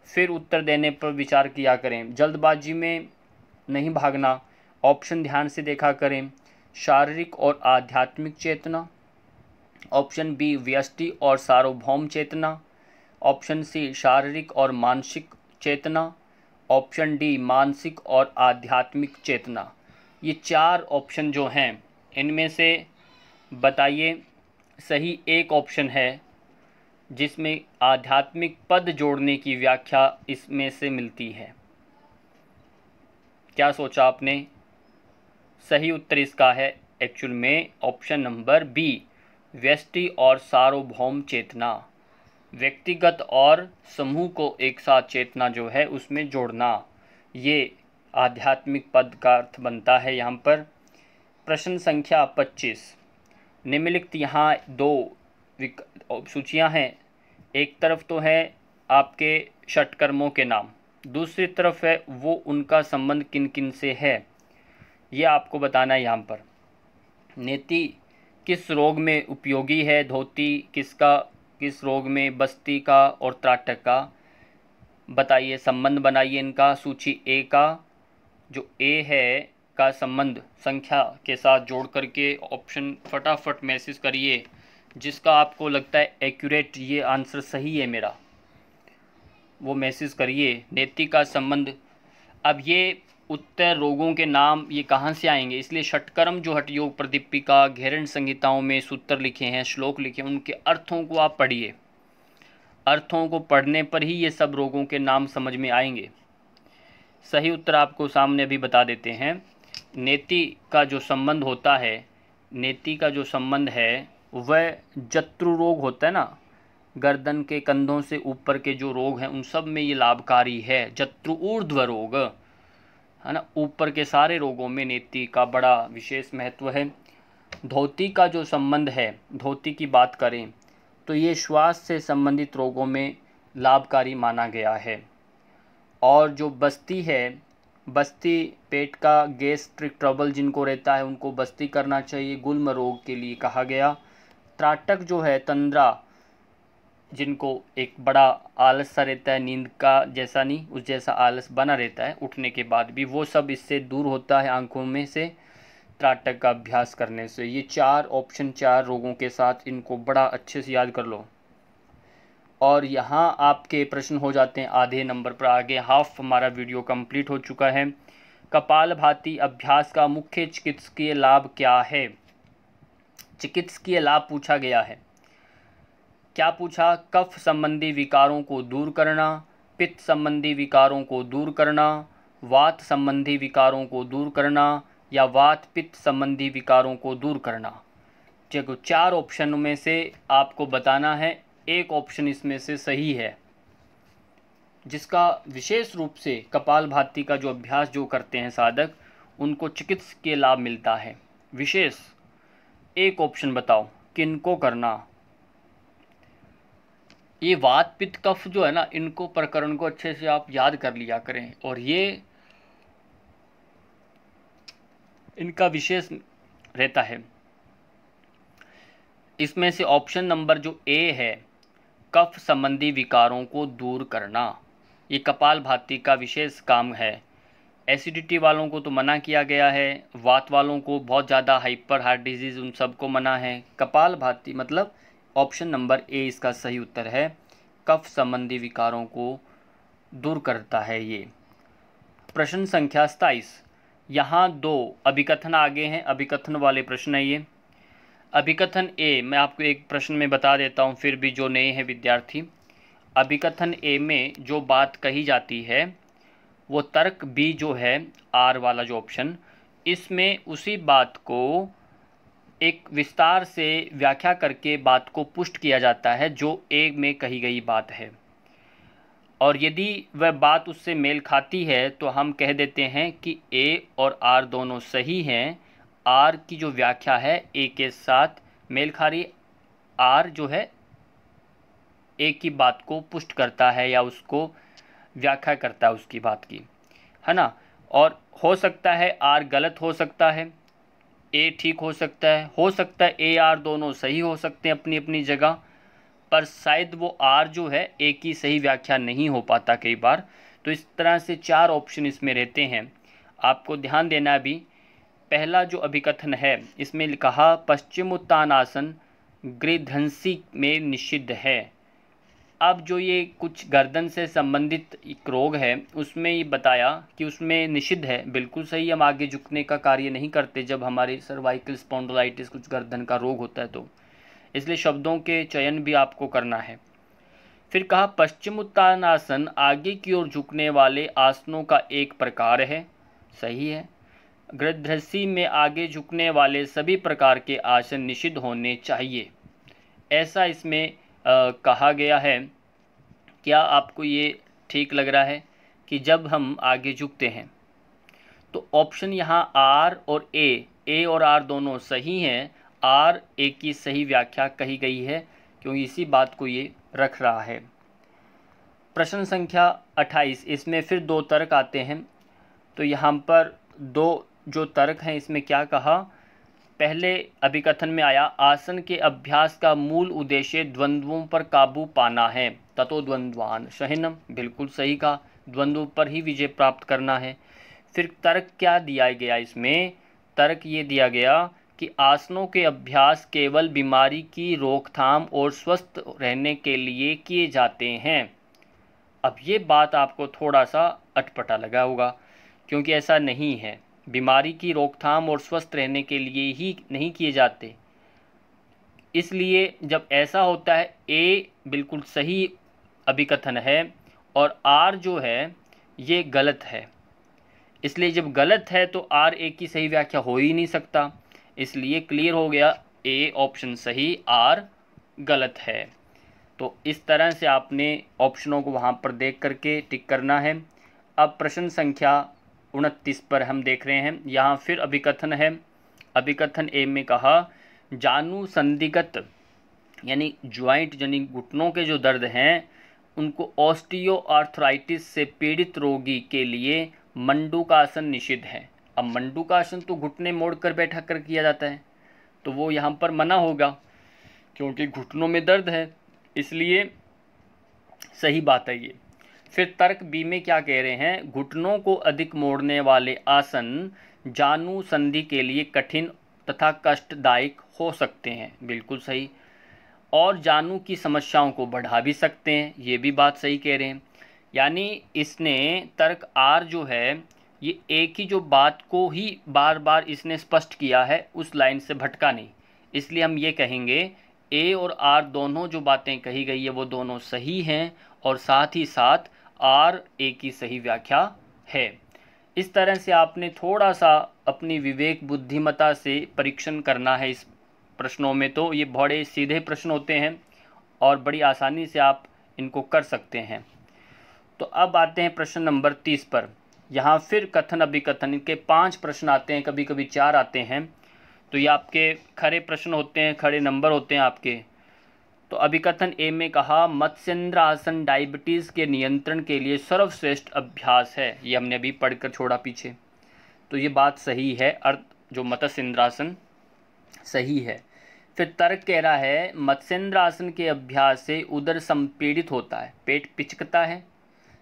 फिर उत्तर देने पर विचार किया करें। जल्दबाजी में नहीं भागना। ऑप्शन ध्यान से देखा करें। शारीरिक और आध्यात्मिक चेतना, ऑप्शन बी व्यष्टि और सार्वभौम चेतना, ऑप्शन सी शारीरिक और मानसिक चेतना, ऑप्शन डी मानसिक और आध्यात्मिक चेतना। ये 4 ऑप्शन जो हैं, इनमें से बताइए सही एक ऑप्शन है जिसमें आध्यात्मिक पद जोड़ने की व्याख्या इसमें से मिलती है। क्या सोचा आपने? सही उत्तर इसका है एक्चुअल में ऑप्शन नंबर बी, व्यष्टि और सार्वभौम चेतना। व्यक्तिगत और समूह को एक साथ चेतना जो है उसमें जोड़ना, ये आध्यात्मिक पद का अर्थ बनता है यहाँ पर। प्रश्न संख्या 25, निम्नलिखित यहाँ 2 सूचियाँ हैं। एक तरफ तो है आपके षटकर्मों के नाम, दूसरी तरफ है वो उनका संबंध किन किन से है, ये आपको बताना है यहाँ पर। नेति किस रोग में उपयोगी है, धोती किस रोग में, बस्ती का और त्राटक का, बताइए संबंध बनाइए इनका। सूची ए का जो ए है का संबंध संख्या के साथ जोड़ करके ऑप्शन फटाफट मैसेज करिए, जिसका आपको लगता है एक्यूरेट ये आंसर सही है मेरा, वो मैसेज करिए। नेति का संबंध, अब ये उत्तर रोगों के नाम ये कहाँ से आएंगे, इसलिए षटकर्म जो हठयोग, प्रदीपिका, घेरण संहिताओं में सूत्र लिखे हैं, श्लोक लिखे हैं, उनके अर्थों को आप पढ़िए। अर्थों को पढ़ने पर ही ये सब रोगों के नाम समझ में आएंगे। सही उत्तर आपको सामने अभी बता देते हैं। नेति का जो संबंध होता है, नेति का जो संबंध है वह जत्रु रोग होता है ना, गर्दन के कंधों से ऊपर के जो रोग हैं उन सब में ये लाभकारी है। जत्रु ऊर्ध्व रोग है ना, ऊपर के सारे रोगों में नेति का बड़ा विशेष महत्व है। धोती का जो संबंध है, धोती की बात करें तो ये श्वास से संबंधित रोगों में लाभकारी माना गया है। और जो बस्ती है, बस्ती पेट का गैस्ट्रिक ट्रबल जिनको रहता है उनको बस्ती करना चाहिए, गुल्म रोग के लिए कहा गया। त्राटक जो है, तंद्रा, जिनको एक बड़ा आलस सा रहता है, नींद का जैसा नहीं उस जैसा आलस बना रहता है उठने के बाद भी, वो सब इससे दूर होता है आंखों में से त्राटक का अभ्यास करने से। ये 4 ऑप्शन 4 रोगों के साथ, इनको बड़ा अच्छे से याद कर लो। और यहाँ आपके प्रश्न हो जाते हैं आधे नंबर पर आगे। हाफ हमारा वीडियो कंप्लीट हो चुका है। कपालभाति अभ्यास का मुख्य चिकित्सकीय लाभ क्या है? चिकित्सकीय लाभ पूछा गया है। क्या पूछा? कफ संबंधी विकारों को दूर करना, पित्त संबंधी विकारों को दूर करना, वात संबंधी विकारों को दूर करना, या वात पित्त संबंधी विकारों को दूर करना। देखो 4 ऑप्शन में से आपको बताना है, एक ऑप्शन इसमें से सही है, जिसका विशेष रूप से कपालभाति का जो अभ्यास जो करते हैं साधक, उनको चिकित्सकीय लाभ मिलता है विशेष। एक ऑप्शन बताओ किनको करना। ये वात पित्त कफ जो है ना, इनको प्रकरण को अच्छे से आप याद कर लिया करें, और ये इनका विशेष रहता है। इसमें से ऑप्शन नंबर जो ए है, कफ संबंधी विकारों को दूर करना, ये कपालभाति का विशेष काम है। एसिडिटी वालों को तो मना किया गया है, वात वालों को बहुत ज़्यादा, हाइपर हार्ट डिजीज़ उन सबको मना है। कपालभाति मतलब ऑप्शन नंबर ए इसका सही उत्तर है, कफ संबंधी विकारों को दूर करता है ये। प्रश्न संख्या 27, यहाँ 2 अभिकथन आगे हैं, अभिकथन वाले प्रश्न है ये। अभिकथन ए, मैं आपको एक प्रश्न में बता देता हूँ फिर भी जो नए हैं विद्यार्थी। अभिकथन ए में जो बात कही जाती है वो तर्क बी जो है, आर वाला जो ऑप्शन, इसमें उसी बात को एक विस्तार से व्याख्या करके बात को पुष्ट किया जाता है जो ए में कही गई बात है, और यदि वह बात उससे मेल खाती है तो हम कह देते हैं कि ए और आर दोनों सही हैं। आर की जो व्याख्या है ए के साथ मेल खा रही, आर जो है ए की बात को पुष्ट करता है या उसको व्याख्या करता है उसकी बात की, है ना। और हो सकता है आर गलत हो सकता है, ए ठीक हो सकता है ए आर दोनों सही हो सकते हैं अपनी अपनी जगह, पर शायद वो आर जो है ए की सही व्याख्या नहीं हो पाता कई बार। तो इस तरह से 4 ऑप्शन इसमें रहते हैं। आपको ध्यान देना भी, पहला जो अभिकथन है इसमें कहा पश्चिमोत्तानासन गृध्रंसी में निषिद्ध है। अब जो ये कुछ गर्दन से संबंधित एक रोग है उसमें ये बताया कि उसमें निषिद्ध है, बिल्कुल सही। हम आगे झुकने का कार्य नहीं करते जब हमारी सर्वाइकल स्पॉन्डिलाइटिस कुछ गर्दन का रोग होता है, तो इसलिए शब्दों के चयन भी आपको करना है। फिर कहा पश्चिमोत्तानासन आगे की ओर झुकने वाले आसनों का एक प्रकार है, सही है। गृध्रसी में आगे झुकने वाले सभी प्रकार के आसन निषिद्ध होने चाहिए, ऐसा इसमें कहा गया है। क्या आपको ये ठीक लग रहा है कि जब हम आगे झुकते हैं तो ऑप्शन यहाँ आर और ए और आर दोनों सही हैं। आर ए की सही व्याख्या कही गई है क्योंकि इसी बात को ये रख रहा है। प्रश्न संख्या 28, इसमें फिर 2 तर्क आते हैं। तो यहाँ पर 2 जो तर्क हैं इसमें क्या कहा, पहले अभिकथन में आया आसन के अभ्यास का मूल उद्देश्य द्वंद्वों पर काबू पाना है, ततो द्वंद्वान शयनम, बिल्कुल सही कहा, द्वंद्वों पर ही विजय प्राप्त करना है। फिर तर्क क्या दिया गया इसमें, तर्क ये दिया गया कि आसनों के अभ्यास केवल बीमारी की रोकथाम और स्वस्थ रहने के लिए किए जाते हैं। अब ये बात आपको थोड़ा सा अटपटा लगा होगा क्योंकि ऐसा नहीं है, बीमारी की रोकथाम और स्वस्थ रहने के लिए ही नहीं किए जाते। इसलिए जब ऐसा होता है ए बिल्कुल सही अभिकथन है और आर जो है ये गलत है। इसलिए जब गलत है तो आर ए की सही व्याख्या हो ही नहीं सकता, इसलिए क्लियर हो गया ए ऑप्शन सही, आर गलत है। तो इस तरह से आपने ऑप्शनों को वहाँ पर देख करके टिक करना है। अब प्रश्न संख्या 29 पर हम देख रहे हैं, यहाँ फिर अभिकथन है। अभिकथन ए में कहा जानू संदिग्ध यानी ज्वाइंट यानी घुटनों के जो दर्द हैं उनको ऑस्टियोआर्थराइटिस से पीड़ित रोगी के लिए मंडूकासन निषिद्ध है। अब मंडूकासन तो घुटने मोड़कर बैठा कर किया जाता है, तो वो यहाँ पर मना होगा क्योंकि घुटनों में दर्द है, इसलिए सही बात है ये। फिर तर्क बी में क्या कह रहे हैं, घुटनों को अधिक मोड़ने वाले आसन जानु संधि के लिए कठिन तथा कष्टदायक हो सकते हैं, बिल्कुल सही, और जानु की समस्याओं को बढ़ा भी सकते हैं, ये भी बात सही कह रहे हैं। यानी इसने तर्क आर जो है ये एक ही जो बात को ही बार बार इसने स्पष्ट किया है, उस लाइन से भटका नहीं, इसलिए हम ये कहेंगे ए और आर दोनों जो बातें कही गई है वो दोनों सही हैं और साथ ही साथ आर ए की सही व्याख्या है। इस तरह से आपने थोड़ा सा अपनी विवेक बुद्धिमत्ता से परीक्षण करना है इस प्रश्नों में। तो ये बड़े सीधे प्रश्न होते हैं और बड़ी आसानी से आप इनको कर सकते हैं। तो अब आते हैं प्रश्न नंबर 30 पर। यहाँ फिर कथन अभिकथन के 5 प्रश्न आते हैं, कभी कभी 4 आते हैं, तो ये आपके खड़े प्रश्न होते हैं, खड़े नंबर होते हैं आपके। तो अभिकथन ए में कहा मत्स्येंद्र आसन डायबिटीज़ के नियंत्रण के लिए सर्वश्रेष्ठ अभ्यास है, ये हमने अभी पढ़कर छोड़ा पीछे, तो ये बात सही है, अर्थ जो मत्स्येंद्रासन सही है। फिर तर्क कह रहा है मत्स्येंद्रासन के अभ्यास से उदर संपीड़ित होता है, पेट पिचकता है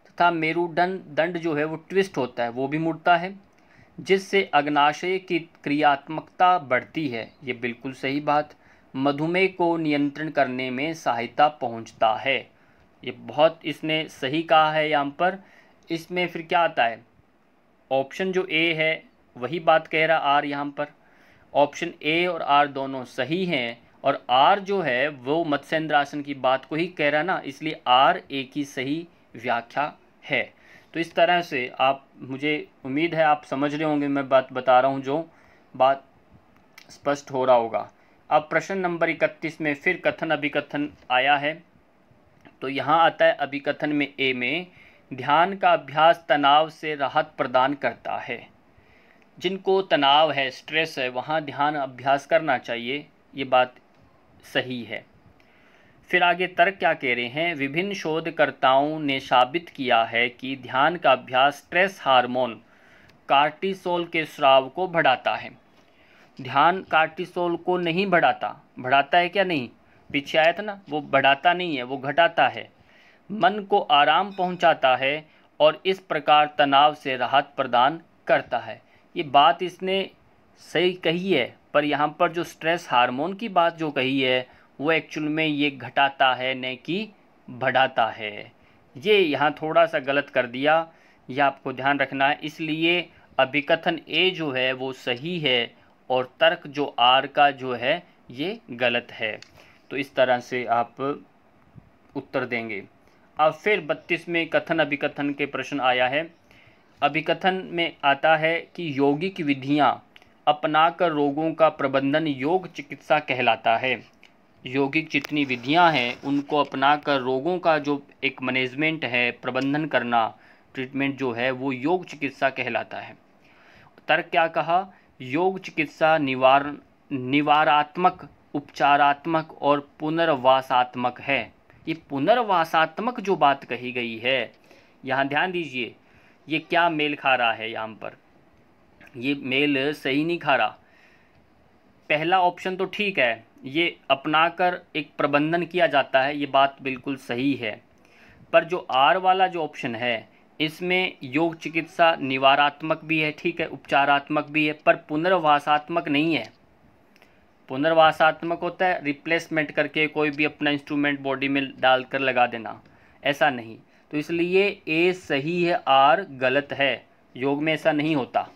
तथा मेरुदंड जो है वो ट्विस्ट होता है, वो भी मुड़ता है, जिससे अग्नाशय की क्रियात्मकता बढ़ती है, ये बिल्कुल सही बात। मधुमेह को नियंत्रण करने में सहायता पहुंचता है, ये बहुत इसने सही कहा है यहाँ पर। इसमें फिर क्या आता है, ऑप्शन जो ए है वही बात कह रहा आर यहाँ पर, ऑप्शन ए और आर दोनों सही हैं और आर जो है वो मत्स्येंद्रासन की बात को ही कह रहा ना, इसलिए आर ए की सही व्याख्या है। तो इस तरह से आप, मुझे उम्मीद है आप समझ रहे होंगे मैं बात बता रहा हूँ जो बात स्पष्ट हो रहा होगा। अब प्रश्न नंबर 31 में फिर कथन अभिकथन आया है। तो यहाँ आता है अभिकथन में ए में, ध्यान का अभ्यास तनाव से राहत प्रदान करता है। जिनको तनाव है, स्ट्रेस है, वहाँ ध्यान अभ्यास करना चाहिए, ये बात सही है। फिर आगे तर्क क्या कह रहे हैं, विभिन्न शोधकर्ताओं ने साबित किया है कि ध्यान का अभ्यास स्ट्रेस हार्मोन कार्टिसोल के स्राव को बढ़ाता है। ध्यान कार्टिसोल को नहीं बढ़ाता, बढ़ाता है क्या? नहीं, पीछे आया था ना, वो बढ़ाता नहीं है, वो घटाता है। मन को आराम पहुंचाता है और इस प्रकार तनाव से राहत प्रदान करता है। ये बात इसने सही कही है, पर यहाँ पर जो स्ट्रेस हार्मोन की बात जो कही है वो एक्चुअल में ये घटाता है, न कि बढ़ाता है। ये यहाँ थोड़ा सा गलत कर दिया, ये आपको ध्यान रखना है। इसलिए अभिकथन ए जो है वो सही है और तर्क जो आर का जो है ये गलत है। तो इस तरह से आप उत्तर देंगे। अब फिर 32 में कथन अभिकथन के प्रश्न आया है। अभिकथन में आता है कि यौगिक विधियां अपनाकर रोगों का प्रबंधन योग चिकित्सा कहलाता है। यौगिक जितनी विधियां हैं उनको अपनाकर रोगों का जो एक मैनेजमेंट है, प्रबंधन करना, ट्रीटमेंट जो है वो योग चिकित्सा कहलाता है। तर्क क्या कहा, योग चिकित्सा निवारात्मक, उपचारात्मक और पुनर्वासात्मक है। ये पुनर्वासात्मक जो बात कही गई है, यहाँ ध्यान दीजिए, ये क्या मेल खा रहा है? यहाँ पर ये मेल सही नहीं खा रहा। पहला ऑप्शन तो ठीक है, ये अपनाकर एक प्रबंधन किया जाता है, ये बात बिल्कुल सही है। पर जो आर वाला जो ऑप्शन है इसमें योग चिकित्सा निवारात्मक भी है, ठीक है, उपचारात्मक भी है, पर पुनर्वासात्मक नहीं है। पुनर्वासात्मक होता है रिप्लेसमेंट करके कोई भी अपना इंस्ट्रूमेंट बॉडी में डालकर लगा देना, ऐसा नहीं। तो इसलिए ए सही है, आर गलत है। योग में ऐसा नहीं होता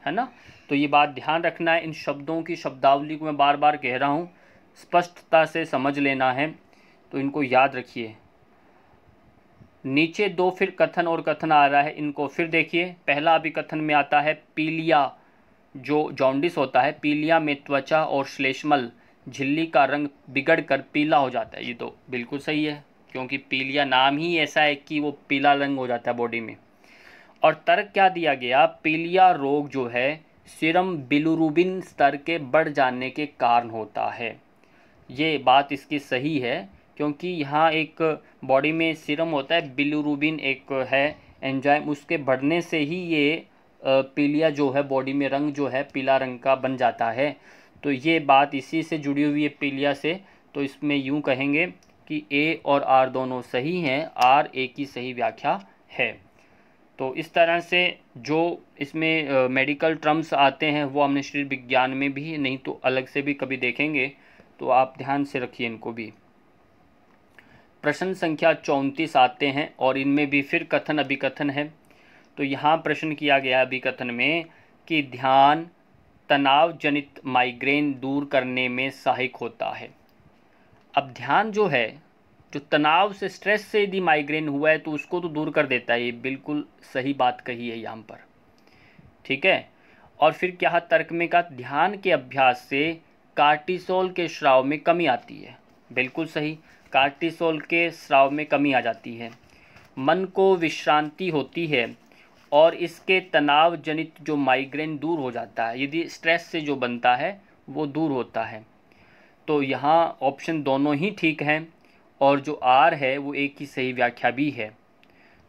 है ना। तो ये बात ध्यान रखना है। इन शब्दों की शब्दावली को मैं बार बार कह रहा हूँ, स्पष्टता से समझ लेना है, तो इनको याद रखिए। नीचे दो फिर कथन और कथन आ रहा है, इनको फिर देखिए। पहला अभिकथन में आता है पीलिया, जो जॉन्डिस होता है, पीलिया में त्वचा और श्लेष्मल झिल्ली का रंग बिगड़कर पीला हो जाता है। ये तो बिल्कुल सही है, क्योंकि पीलिया नाम ही ऐसा है कि वो पीला रंग हो जाता है बॉडी में। और तर्क क्या दिया गया, पीलिया रोग जो है सीरम बिलिरुबिन स्तर के बढ़ जाने के कारण होता है। ये बात इसकी सही है, क्योंकि यहाँ एक बॉडी में सीरम होता है, बिलिरुबिन एक है एंजाइम, उसके बढ़ने से ही ये पीलिया जो है बॉडी में रंग जो है पीला रंग का बन जाता है। तो ये बात इसी से जुड़ी हुई है, पीलिया से। तो इसमें यूँ कहेंगे कि ए और आर दोनों सही हैं, आर ए की सही व्याख्या है। तो इस तरह से जो इसमें मेडिकल टर्म्स आते हैं वो हमने शरीर विज्ञान में भी, नहीं तो अलग से भी कभी देखेंगे, तो आप ध्यान से रखिए इनको भी। प्रश्न संख्या 34 आते हैं और इनमें भी फिर कथन अभिकथन है। तो यहाँ प्रश्न किया गया अभिकथन में कि ध्यान तनाव जनित माइग्रेन दूर करने में सहायक होता है। अब ध्यान जो है, जो तनाव से, स्ट्रेस से यदि माइग्रेन हुआ है तो उसको तो दूर कर देता है, ये बिल्कुल सही बात कही है यहाँ पर, ठीक है। और फिर क्या तर्क में कहा, ध्यान के अभ्यास से कार्टिसोल के स्राव में कमी आती है। बिल्कुल सही, कार्टिसोल के स्राव में कमी आ जाती है, मन को विश्रांति होती है और इसके तनाव जनित जो माइग्रेन दूर हो जाता है, यदि स्ट्रेस से जो बनता है वो दूर होता है। तो यहाँ ऑप्शन दोनों ही ठीक हैं और जो आर है वो एक ही सही व्याख्या भी है।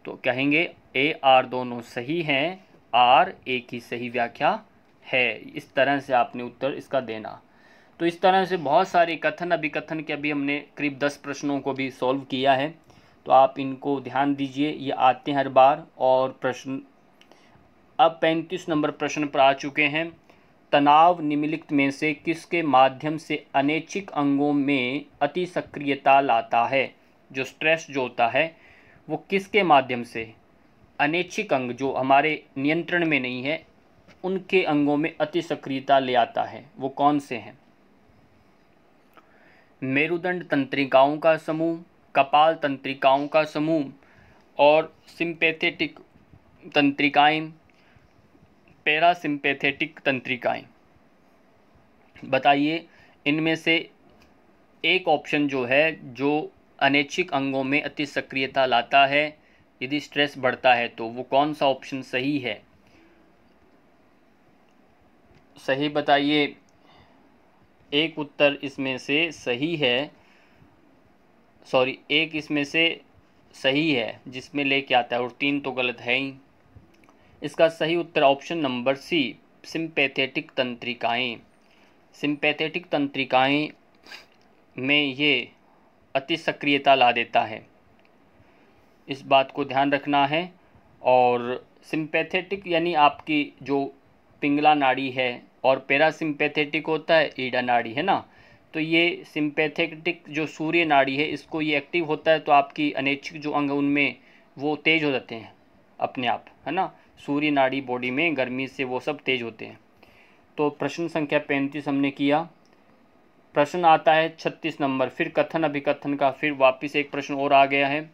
तो कहेंगे ए आर दोनों सही हैं, आर एक ही सही व्याख्या है। इस तरह से आपने उत्तर इसका देना। तो इस तरह से बहुत सारे कथन अभिकथन के अभी हमने करीब 10 प्रश्नों को भी सॉल्व किया है। तो आप इनको ध्यान दीजिए, ये आते हैं हर बार। और प्रश्न अब 35 नंबर प्रश्न पर आ चुके हैं। तनाव निम्नलिखित में से किसके माध्यम से अनैच्छिक अंगों में अति सक्रियता लाता है? जो स्ट्रेस जो होता है वो किसके माध्यम से, अनैच्छिक अंग जो हमारे नियंत्रण में नहीं है उनके अंगों में अति सक्रियता ले आता है, वो कौन से हैं? मेरुदंड तंत्रिकाओं का समूह, कपाल तंत्रिकाओं का समूह और सिंपैथेटिक तंत्रिकाएं, पैरासिम्पैथेटिक तंत्रिकाएं। बताइए इनमें से एक ऑप्शन जो है जो अनैच्छिक अंगों में अति सक्रियता लाता है यदि स्ट्रेस बढ़ता है, तो वो कौन सा ऑप्शन सही है? सही बताइए। एक उत्तर इसमें से सही है, सॉरी, एक इसमें से सही है जिसमें लेके आता है और 3 तो गलत है ही। इसका सही उत्तर ऑप्शन नंबर सी, सिंपैथेटिक तंत्रिकाएं। सिंपैथेटिक तंत्रिकाएं में ये अति सक्रियता ला देता है, इस बात को ध्यान रखना है। और सिंपैथेटिक यानी आपकी जो पिंगला नाड़ी है, और पैरासिम्पैथेटिक होता है ईडा नाड़ी, है ना। तो ये सिंपैथेटिक जो सूर्य नाड़ी है, इसको ये एक्टिव होता है तो आपकी अनैच्छिक जो अंग उनमें वो तेज हो जाते हैं अपने आप, है ना। सूर्य नाड़ी बॉडी में गर्मी से वो सब तेज होते हैं। तो प्रश्न संख्या 35 हमने किया। प्रश्न आता है 36 नंबर, फिर कथन अभिकथन का फिर वापस एक प्रश्न और आ गया है।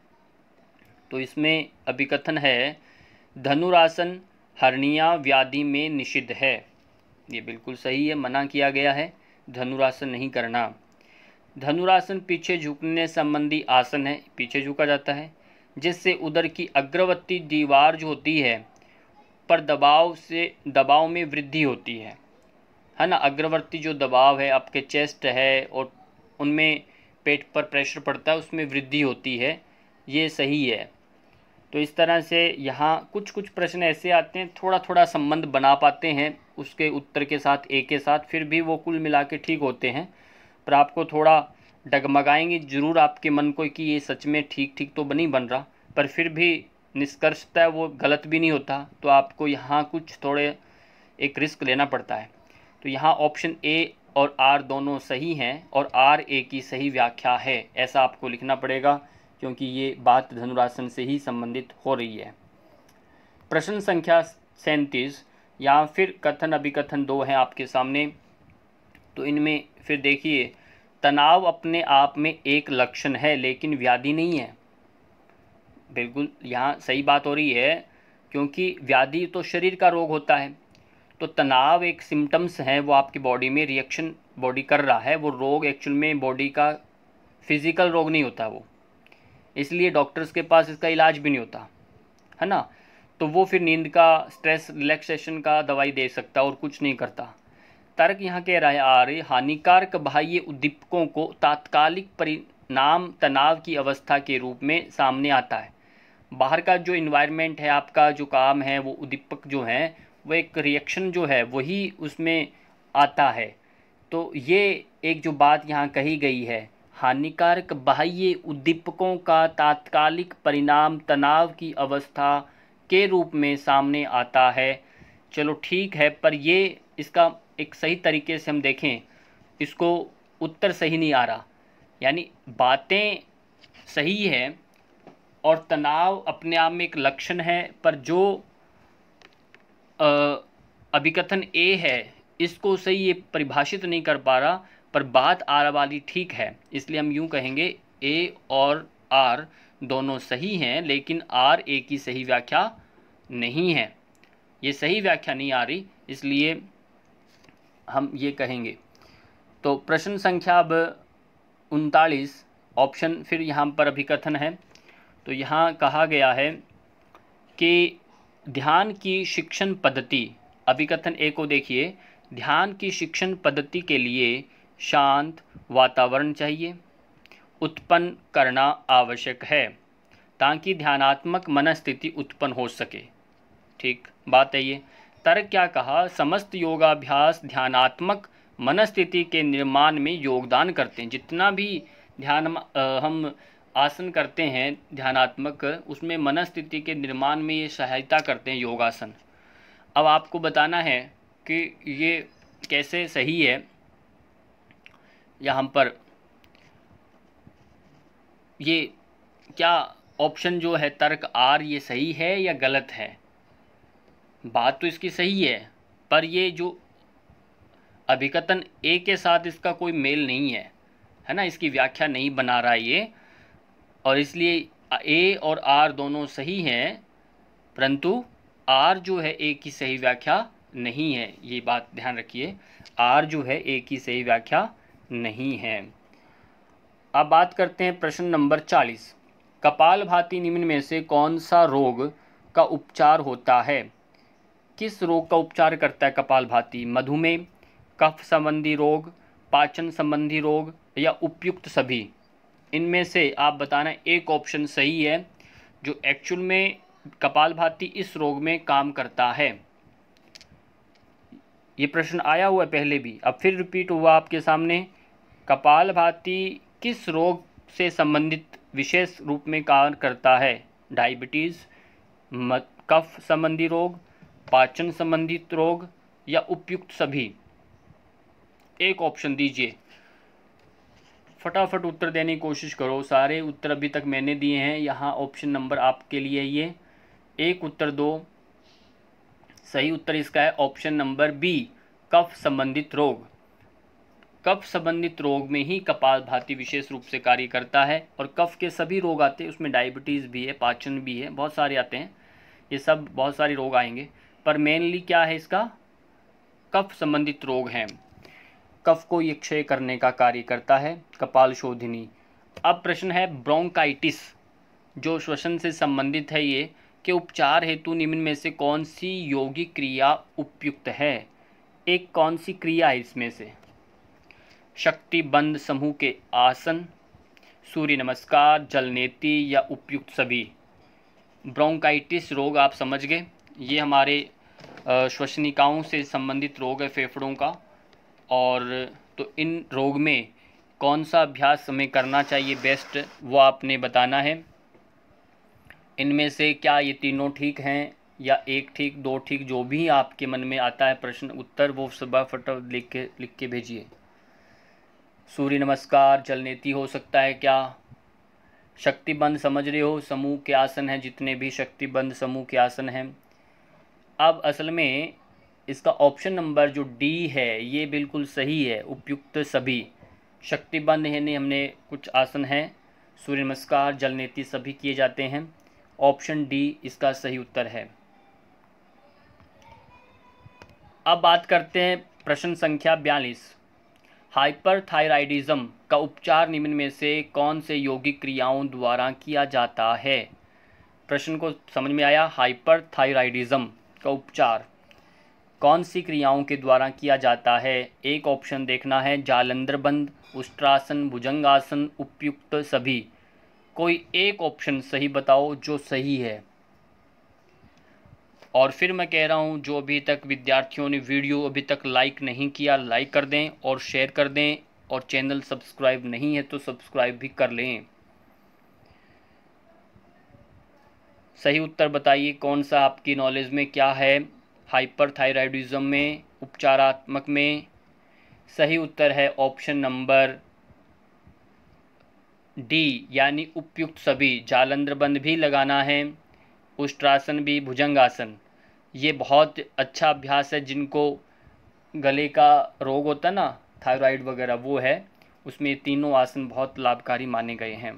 तो इसमें अभिकथन है, धनुरासन हर्निया व्याधि में निषिद्ध है। ये बिल्कुल सही है, मना किया गया है धनुरासन नहीं करना। धनुरासन पीछे झुकने संबंधी आसन है, पीछे झुका जाता है जिससे उदर की अग्रवर्ती दीवार जो होती है पर दबाव में वृद्धि होती है ना। अग्रवर्ती जो दबाव है आपके चेस्ट है और उनमें पेट पर प्रेशर पड़ता है, उसमें वृद्धि होती है, ये सही है। तो इस तरह से यहाँ कुछ कुछ प्रश्न ऐसे आते हैं थोड़ा थोड़ा संबंध बना पाते हैं उसके उत्तर के साथ, एक के साथ, फिर भी वो कुल मिला के ठीक होते हैं। पर आपको थोड़ा डगमगाएंगे ज़रूर आपके मन को कि ये सच में ठीक ठीक तो नहीं बन रहा, पर फिर भी निष्कर्षतः वो गलत भी नहीं होता। तो आपको यहाँ कुछ थोड़े एक रिस्क लेना पड़ता है। तो यहाँ ऑप्शन ए और आर दोनों सही हैं और आर ए की सही व्याख्या है, ऐसा आपको लिखना पड़ेगा क्योंकि ये बात धनुरासन से ही संबंधित हो रही है। प्रश्न संख्या 37, यहाँ फिर कथन अभिकथन 2 हैं आपके सामने। तो इनमें फिर देखिए, तनाव अपने आप में एक लक्षण है लेकिन व्याधि नहीं है। बिल्कुल यहाँ सही बात हो रही है क्योंकि व्याधि तो शरीर का रोग होता है, तो तनाव एक सिम्टम्स है, वो आपकी बॉडी में रिएक्शन बॉडी कर रहा है। वो रोग एक्चुअल में बॉडी का फिजिकल रोग नहीं होता वो, इसलिए डॉक्टर्स के पास इसका इलाज भी नहीं होता, है ना। तो वो फिर नींद का, स्ट्रेस रिलैक्सेशन का दवाई दे सकता और कुछ नहीं करता। तर्क यहाँ कह रहा है आर्य हानिकारक बाह्य उद्दीपकों को तात्कालिक परिणाम तनाव की अवस्था के रूप में सामने आता है। बाहर का जो इन्वायरमेंट है, आपका जो काम है, वो उद्दीपक जो है वो एक रिएक्शन जो है वही उसमें आता है। तो ये एक जो बात यहाँ कही गई है, हानिकारक बाह्य उद्दीपकों का तात्कालिक परिणाम तनाव की अवस्था के रूप में सामने आता है। चलो ठीक है, पर ये इसका एक सही तरीके से हम देखें, इसको उत्तर सही नहीं आ रहा। यानी बातें सही है और तनाव अपने आप में एक लक्षण है, पर जो अभिकथन ए है इसको सही ये परिभाषित नहीं कर पा रहा, पर बात आर वाली ठीक है। इसलिए हम यूँ कहेंगे ए और आर दोनों सही हैं लेकिन आर ए की सही व्याख्या नहीं है, ये सही व्याख्या नहीं आ रही, इसलिए हम ये कहेंगे। तो प्रश्न संख्या अब 39, ऑप्शन फिर यहाँ पर अभिकथन है। तो यहाँ कहा गया है कि ध्यान की शिक्षण पद्धति, अभिकथन ए को देखिए, ध्यान की शिक्षण पद्धति के लिए शांत वातावरण चाहिए उत्पन्न करना आवश्यक है ताकि ध्यानात्मक मनस्थिति उत्पन्न हो सके। ठीक बात है ये। तर्क क्या कहा, समस्त योगाभ्यास ध्यानात्मक मनस्थिति के निर्माण में योगदान करते हैं। जितना भी ध्यान हम आसन करते हैं ध्यानात्मक, उसमें मनस्थिति के निर्माण में ये सहायता करते हैं योगासन। अब आपको बताना है कि ये कैसे सही है। यहाँ पर ये क्या ऑप्शन जो है तर्क आर, ये सही है या गलत है? बात तो इसकी सही है, पर ये जो अभिकथन ए के साथ इसका कोई मेल नहीं है, है ना, इसकी व्याख्या नहीं बना रहा है ये, और इसलिए ए और आर दोनों सही हैं, परंतु आर जो है ए की सही व्याख्या नहीं है, ये बात ध्यान रखिए। आर जो है ए की सही व्याख्या नहीं है। अब बात करते हैं प्रश्न नंबर 40। कपालभाति निम्न में से कौन सा रोग का उपचार होता है? किस रोग का उपचार करता है कपालभाति? मधुमेह, कफ संबंधी रोग, पाचन संबंधी रोग या उपयुक्त सभी? इनमें से आप बताना एक ऑप्शन सही है जो एक्चुअल में कपालभाति इस रोग में काम करता है। ये प्रश्न आया हुआ है पहले भी, अब फिर रिपीट हुआ आपके सामने। कपालभाति किस रोग से संबंधित विशेष रूप में कार्य करता है? डायबिटीज़, कफ संबंधी रोग, पाचन संबंधित रोग या उपयुक्त सभी? एक ऑप्शन दीजिए, फटाफट उत्तर देने की कोशिश करो। सारे उत्तर अभी तक मैंने दिए हैं, यहाँ ऑप्शन नंबर आपके लिए ये। एक उत्तर दो। सही उत्तर इसका है ऑप्शन नंबर बी, कफ संबंधित रोग। कफ संबंधित रोग में ही कपालभाति विशेष रूप से कार्य करता है। और कफ के सभी रोग आते हैं, उसमें डायबिटीज़ भी है, पाचन भी है, बहुत सारे आते हैं, ये सब बहुत सारे रोग आएंगे, पर मेनली क्या है इसका? कफ संबंधित रोग हैं। कफ को ये क्षय करने का कार्य करता है कपाल शोधिनी। अब प्रश्न है ब्रोंकाइटिस जो श्वसन से संबंधित है, ये के उपचार हेतु निम्न में से कौन सी योगिक क्रिया उपयुक्त है? एक कौन सी क्रिया है इसमें से? शक्ति बंद समूह के आसन, सूर्य नमस्कार, जलनेति या उपयुक्त सभी? ब्रोंकाइटिस रोग आप समझ गए, ये हमारे श्वसनिकाओं से संबंधित रोग है, फेफड़ों का। और तो इन रोग में कौन सा अभ्यास हमें करना चाहिए बेस्ट, वो आपने बताना है। इनमें से क्या ये तीनों ठीक हैं या एक ठीक, दो ठीक, जो भी आपके मन में आता है प्रश्न उत्तर, वो सुबह फटाफट लिख के भेजिए। सूर्य नमस्कार, जलनेति हो सकता है क्या? शक्तिबंध समझ रहे हो, समूह के आसन हैं, जितने भी शक्तिबंध समूह के आसन हैं। अब असल में इसका ऑप्शन नंबर जो डी है ये बिल्कुल सही है, उपयुक्त सभी। शक्तिबंध यानी हमने कुछ आसन हैं, सूर्य नमस्कार, जलनेति सभी किए जाते हैं। ऑप्शन डी इसका सही उत्तर है। अब बात करते हैं प्रश्न संख्या 42। हाइपरथायराइडिज्म का उपचार निम्न में से कौन से यौगिक क्रियाओं द्वारा किया जाता है? प्रश्न को समझ में आया? हाइपरथायराइडिज्म का उपचार कौन सी क्रियाओं के द्वारा किया जाता है? एक ऑप्शन देखना है, जालंधर बंद, उष्ट्रासन, भुजंगासन, उपयुक्त सभी। कोई एक ऑप्शन सही बताओ जो सही है। और फिर मैं कह रहा हूँ, जो अभी तक विद्यार्थियों ने वीडियो अभी तक लाइक नहीं किया, लाइक कर दें और शेयर कर दें, और चैनल सब्सक्राइब नहीं है तो सब्सक्राइब भी कर लें। सही उत्तर बताइए, कौन सा आपकी नॉलेज में क्या है हाइपरथायराइडिज्म में उपचारात्मक में? सही उत्तर है ऑप्शन नंबर डी, यानी उपयुक्त सभी। जालंधर बंद भी लगाना है, उष्ट्रासन भी, भुजंगासन। ये बहुत अच्छा अभ्यास है, जिनको गले का रोग होता है ना, थायराइड वगैरह, वो है, उसमें तीनों आसन बहुत लाभकारी माने गए हैं।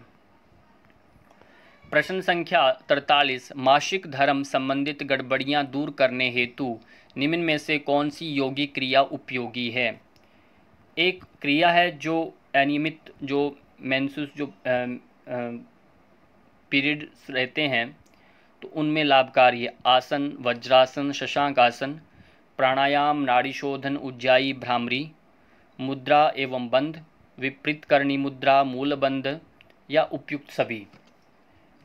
प्रश्न संख्या 43। मासिक धर्म संबंधित गड़बड़ियां दूर करने हेतु निम्न में से कौन सी योगिक क्रिया उपयोगी है? एक क्रिया है जो अनियमित, जो मेंसेस, जो पीरियड रहते हैं तो उनमें लाभकारी है। आसन, वज्रासन, शशांक आसन, प्राणायाम, नाड़ी शोधन, उज्जाई, भ्रामरी, मुद्रा एवं बंध, विपरीत करणी मुद्रा, मूल बंध या उपयुक्त सभी?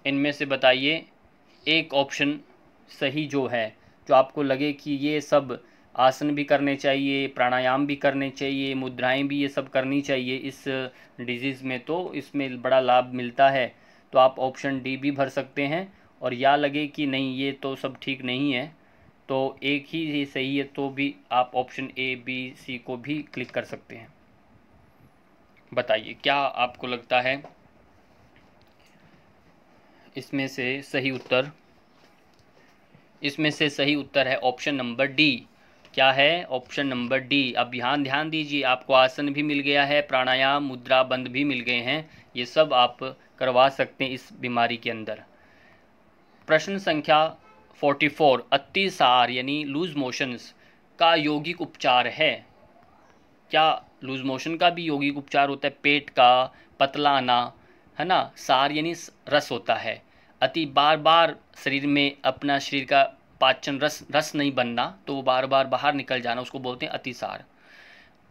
इनमें से बताइए एक ऑप्शन सही जो है, जो आपको लगे कि ये सब आसन भी करने चाहिए, प्राणायाम भी करने चाहिए, मुद्राएं भी ये सब करनी चाहिए इस डिजीज़ में, तो इसमें बड़ा लाभ मिलता है, तो आप ऑप्शन डी भी भर सकते हैं। और या लगे कि नहीं ये तो सब ठीक नहीं है, तो एक ही सही है, तो भी आप ऑप्शन ए, बी, सी को भी क्लिक कर सकते हैं। बताइए क्या आपको लगता है इसमें से सही उत्तर? इसमें से सही उत्तर है ऑप्शन नंबर डी। क्या है? Option number D. अब यहाँ ध्यान दीजिए, आपको आसन भी मिल गया है, प्राणायाम, मुद्रा, बंद भी मिल गए हैं, ये सब आप करवा सकते हैं इस बीमारी के अंदर। प्रश्न संख्या 44। अतिसार यानी लूज मोशंस का यौगिक उपचार है? क्या लूज मोशन का भी यौगिक उपचार होता है? पेट का पतला आना, है ना, सार यानी रस होता है। अति बार बार शरीर में अपना शरीर का पाचन रस नहीं बनना, तो वो बार बार बाहर निकल जाना, उसको बोलते हैं अतिसार।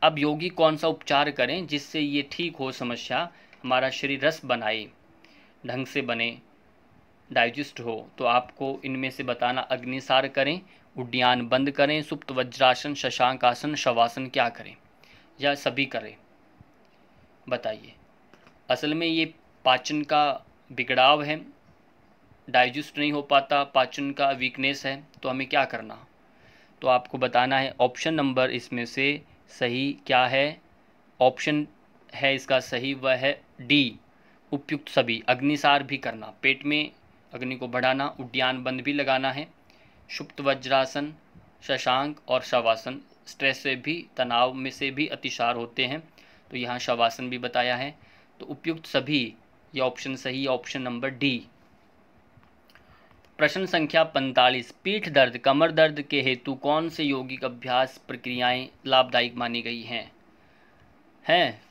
अब यौगिक कौन सा उपचार करें जिससे ये ठीक हो समस्या, हमारा शरीर रस बनाए, ढंग से बने, डाइजेस्ट हो? तो आपको इनमें से बताना। अग्निसार करें, उड्डयन बंद करें, सुप्त वज्रासन, शशांक आसन, शवासन, क्या करें, या सभी करें? बताइए। असल में ये पाचन का बिगड़ाव है, डाइजेस्ट नहीं हो पाता, पाचन का वीकनेस है, तो हमें क्या करना? तो आपको बताना है। ऑप्शन नंबर इसमें से सही क्या है? ऑप्शन है इसका सही वह है डी, उपयुक्त सभी। अग्निसार भी करना, पेट में अग्नि को बढ़ाना, उड्डयन बंद भी लगाना है, सुप्त वज्रासन, शशांक और शवासन। स्ट्रेस से भी, तनाव में से भी अतिसार होते हैं, तो यहाँ शवासन भी बताया है। तो उपयुक्त सभी, ये ऑप्शन सही है, ऑप्शन नंबर डी। प्रश्न संख्या 45, पीठ दर्द, कमर दर्द के हेतु कौन से यौगिक अभ्यास प्रक्रियाएं लाभदायक मानी गई हैं?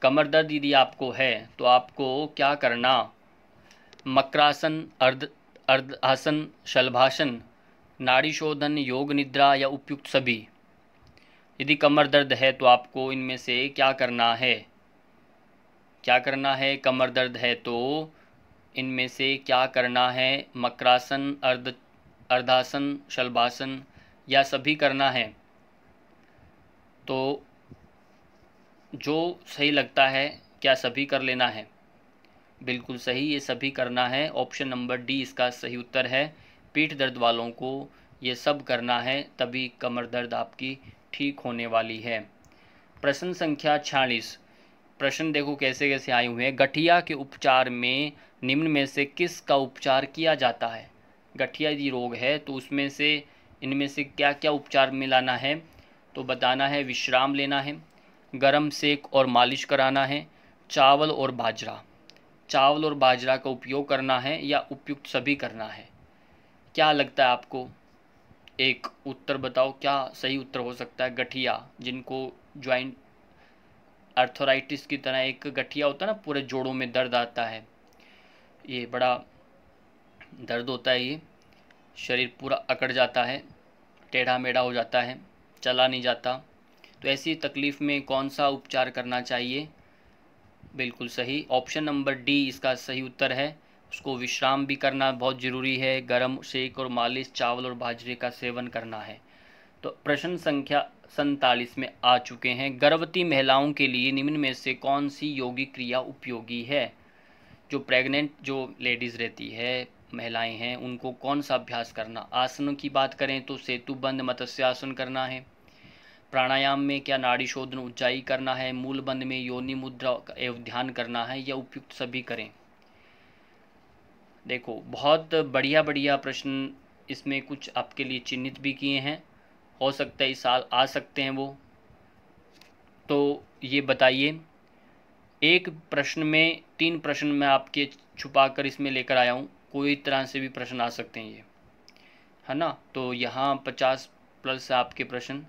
कमर दर्द यदि आपको है तो आपको क्या करना? मकरासन, अर्धासन, शलभासन, नाड़ी शोधन, योग निद्रा, या उपयुक्त सभी? यदि कमर दर्द है तो आपको इनमें से क्या करना है? क्या करना है? कमर दर्द है तो इनमें से क्या करना है? मकरासन, अर्धासन, शलभासन, या सभी करना है? तो जो सही लगता है, क्या सभी कर लेना है? बिल्कुल सही, ये सभी करना है। ऑप्शन नंबर डी इसका सही उत्तर है। पीठ दर्द वालों को ये सब करना है, तभी कमर दर्द आपकी ठीक होने वाली है। प्रश्न संख्या 46, प्रश्न देखो कैसे कैसे आए हुए हैं। गठिया के उपचार में निम्न में से किस का उपचार किया जाता है? गठिया यदि रोग है तो उसमें से इनमें से क्या क्या उपचार में लाना है? तो बताना है। विश्राम लेना है, गरम सेक और मालिश कराना है, चावल और बाजरा, चावल और बाजरा का उपयोग करना है, या उपयुक्त सभी करना है? क्या लगता है आपको? एक उत्तर बताओ, क्या सही उत्तर हो सकता है? गठिया, जिनको ज्वाइंट अर्थराइटिस की तरह एक गठिया होता है ना, पूरे जोड़ों में दर्द आता है, ये बड़ा दर्द होता है, ये शरीर पूरा अकड़ जाता है, टेढ़ा मेढ़ा हो जाता है, चला नहीं जाता, तो ऐसी तकलीफ़ में कौन सा उपचार करना चाहिए? बिल्कुल सही, ऑप्शन नंबर डी इसका सही उत्तर है। उसको विश्राम भी करना बहुत ज़रूरी है, गरम सेक और मालिश, चावल और बाजरे का सेवन करना है। तो प्रश्न संख्या 47 में आ चुके हैं। गर्भवती महिलाओं के लिए निम्न में से कौन सी योगिक क्रिया उपयोगी है? जो प्रेग्नेंट जो लेडीज़ रहती है, महिलाएं हैं, उनको कौन सा अभ्यास करना? आसनों की बात करें तो सेतुबंध, मत्स्यासन करना है। प्राणायाम में क्या नाड़ी शोधन, ऊंचाई करना है। मूल बंध में योनि मुद्रा एवं ध्यान करना है, या उपयुक्त सभी करें? देखो बहुत बढ़िया बढ़िया प्रश्न इसमें कुछ आपके लिए चिन्हित भी किए हैं, हो सकता है इस साल आ सकते हैं वो। तो ये बताइए, एक प्रश्न में 3 प्रश्न मैं आपके छुपा कर इसमें लेकर आया हूँ, कोई तरह से भी प्रश्न आ सकते हैं ये, है ना। तो यहाँ 50 प्लस आपके प्रश्न।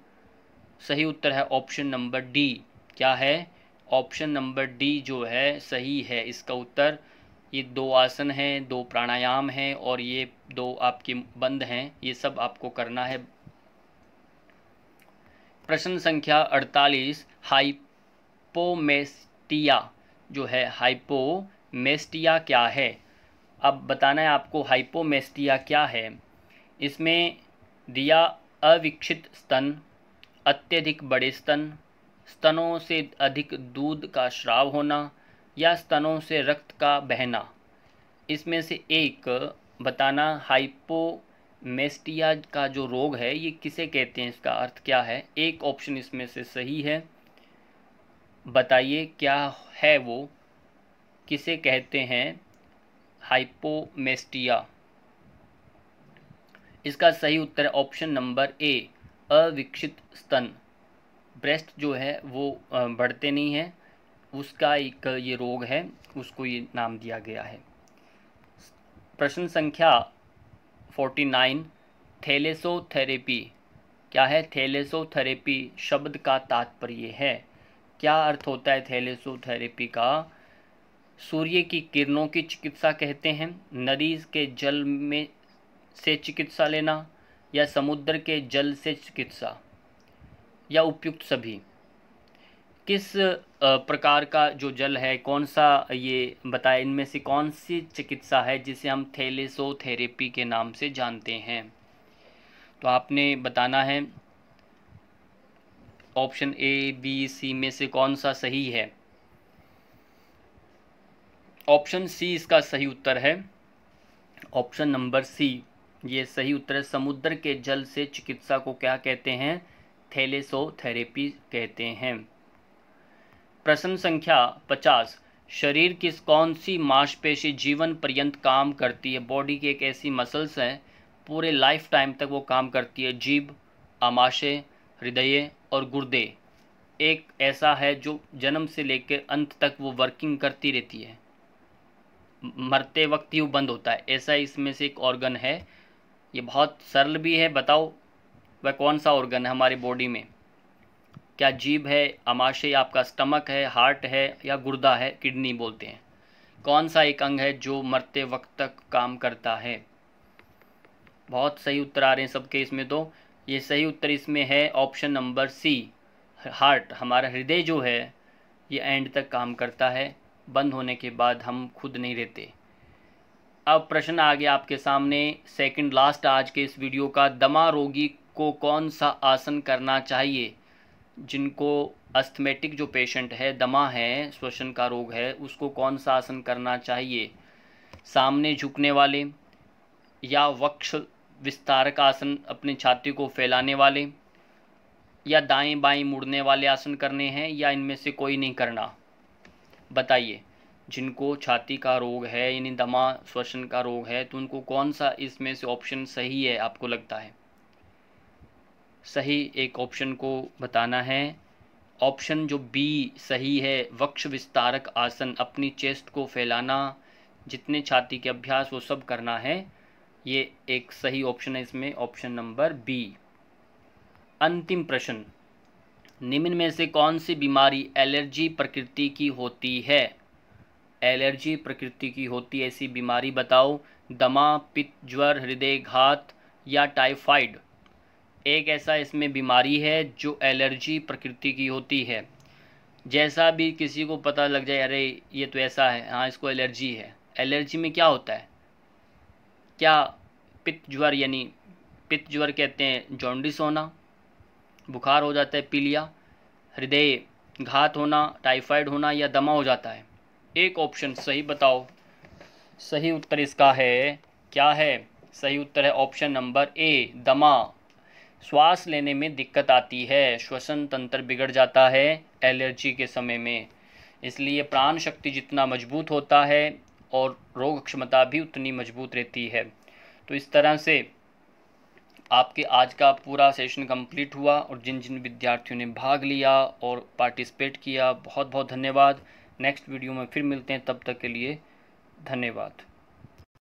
सही उत्तर है ऑप्शन नंबर डी। क्या है? ऑप्शन नंबर डी जो है सही है इसका उत्तर। ये 2 आसन हैं, 2 प्राणायाम हैं, और ये 2 आपके बंद हैं, ये सब आपको करना है। प्रश्न संख्या 48, हाइपोमेस्टिया जो है, हाइपोमेस्टिया क्या है? अब बताना है आपको हाइपोमेस्टिया क्या है। इसमें दिया अविकसित स्तन, अत्यधिक बड़े स्तन, स्तनों से अधिक दूध का स्राव होना, या स्तनों से रक्त का बहना। इसमें से एक बताना। हाइपोमेस्टिया का जो रोग है ये किसे कहते हैं, इसका अर्थ क्या है? एक ऑप्शन इसमें से सही है, बताइए क्या है वो, किसे कहते हैं हाइपोमेस्टिया? इसका सही उत्तर है ऑप्शन नंबर ए, अविकसित स्तन। ब्रेस्ट जो है वो बढ़ते नहीं हैं, उसका एक ये रोग है, उसको ये नाम दिया गया है। प्रश्न संख्या 49, थैलेसोथेरेपी क्या है? थैलेसोथेरेपी शब्द का तात्पर्य है। क्या अर्थ होता है थैलेसोथेरेपी का? सूर्य की किरणों की चिकित्सा कहते हैं, नदी के जल में से चिकित्सा लेना, या समुद्र के जल से चिकित्सा, या उपयुक्त सभी। किस प्रकार का जो जल है, कौन सा, ये बताए इनमें से कौन सी चिकित्सा है जिसे हम थैलेसोथेरेपी के नाम से जानते हैं? तो आपने बताना है ऑप्शन ए, बी, सी में से कौन सा सही है। ऑप्शन सी इसका सही उत्तर है। ऑप्शन नंबर सी ये सही उत्तर है। समुद्र के जल से चिकित्सा को क्या कहते हैं? थैलेसोथेरेपी कहते हैं। प्रश्न संख्या 50। शरीर की कौन सी मांसपेशी जीवन पर्यंत काम करती है? बॉडी की एक ऐसी मसल्स है, पूरे लाइफ टाइम तक वो काम करती है। जीभ, आमाशय, हृदय और गुर्दे एक ऐसा है जो जन्म से लेकर अंत तक वो वर्किंग करती रहती है, मरते वक्त ही वो बंद होता है। ऐसा इसमें से एक ऑर्गन है। ये बहुत सरल भी है। बताओ वह कौन सा ऑर्गन है हमारी बॉडी में? क्या जीभ है, आमाशय आपका स्टमक है, हार्ट है, या गुर्दा है, किडनी बोलते हैं? कौन सा एक अंग है जो मरते वक्त तक काम करता है? बहुत सही उत्तर आ रहे हैं सबके इसमें। तो ये सही उत्तर इसमें है ऑप्शन नंबर सी, हार्ट। हमारा हृदय जो है ये एंड तक काम करता है, बंद होने के बाद हम खुद नहीं रहते। अब प्रश्न आ गया आपके सामने, सेकंड लास्ट आज के इस वीडियो का। दमा रोगी को कौन सा आसन करना चाहिए? जिनको अस्थमेटिक जो पेशेंट है, दमा है, श्वसन का रोग है, उसको कौन सा आसन करना चाहिए? सामने झुकने वाले, या वक्ष विस्तारक आसन अपनी छाती को फैलाने वाले, या दाएं बाएं मुड़ने वाले आसन करने हैं, या इनमें से कोई नहीं करना? बताइए। जिनको छाती का रोग है यानी दमा श्वसन का रोग है, तो उनको कौन सा इसमें से ऑप्शन सही है आपको लगता है? सही एक ऑप्शन को बताना है। ऑप्शन जो बी सही है, वक्ष विस्तारक आसन, अपनी चेस्ट को फैलाना, जितने छाती के अभ्यास वो सब करना है। ये एक सही ऑप्शन है इसमें, ऑप्शन नंबर बी। अंतिम प्रश्न, निम्न में से कौन सी बीमारी एलर्जी प्रकृति की होती है? एलर्जी प्रकृति की होती ऐसी बीमारी बताओ। दमा, पित्त, ज्वर, हृदय घात, या टाइफाइड। एक ऐसा इसमें बीमारी है जो एलर्जी प्रकृति की होती है। जैसा भी किसी को पता लग जाए अरे ये तो ऐसा है, हाँ इसको एलर्जी है। एलर्जी में क्या होता है? क्या पित्त ज्वर, यानी पित्त ज्वर कहते हैं जॉन्डिस होना, बुखार हो जाता है, पीलिया, हृदय घात होना, टाइफाइड होना, या दमा हो जाता है? एक ऑप्शन सही बताओ। सही उत्तर इसका है, क्या है? सही उत्तर है ऑप्शन नंबर ए, दमा। श्वास लेने में दिक्कत आती है, श्वसन तंत्र बिगड़ जाता है एलर्जी के समय में, इसलिए प्राण शक्ति जितना मजबूत होता है और रोग क्षमता भी उतनी मजबूत रहती है। तो इस तरह से आपके आज का पूरा सेशन कंप्लीट हुआ, और जिन जिन विद्यार्थियों ने भाग लिया और पार्टिसिपेट किया, बहुत बहुत धन्यवाद। नेक्स्ट वीडियो में फिर मिलते हैं, तब तक के लिए धन्यवाद।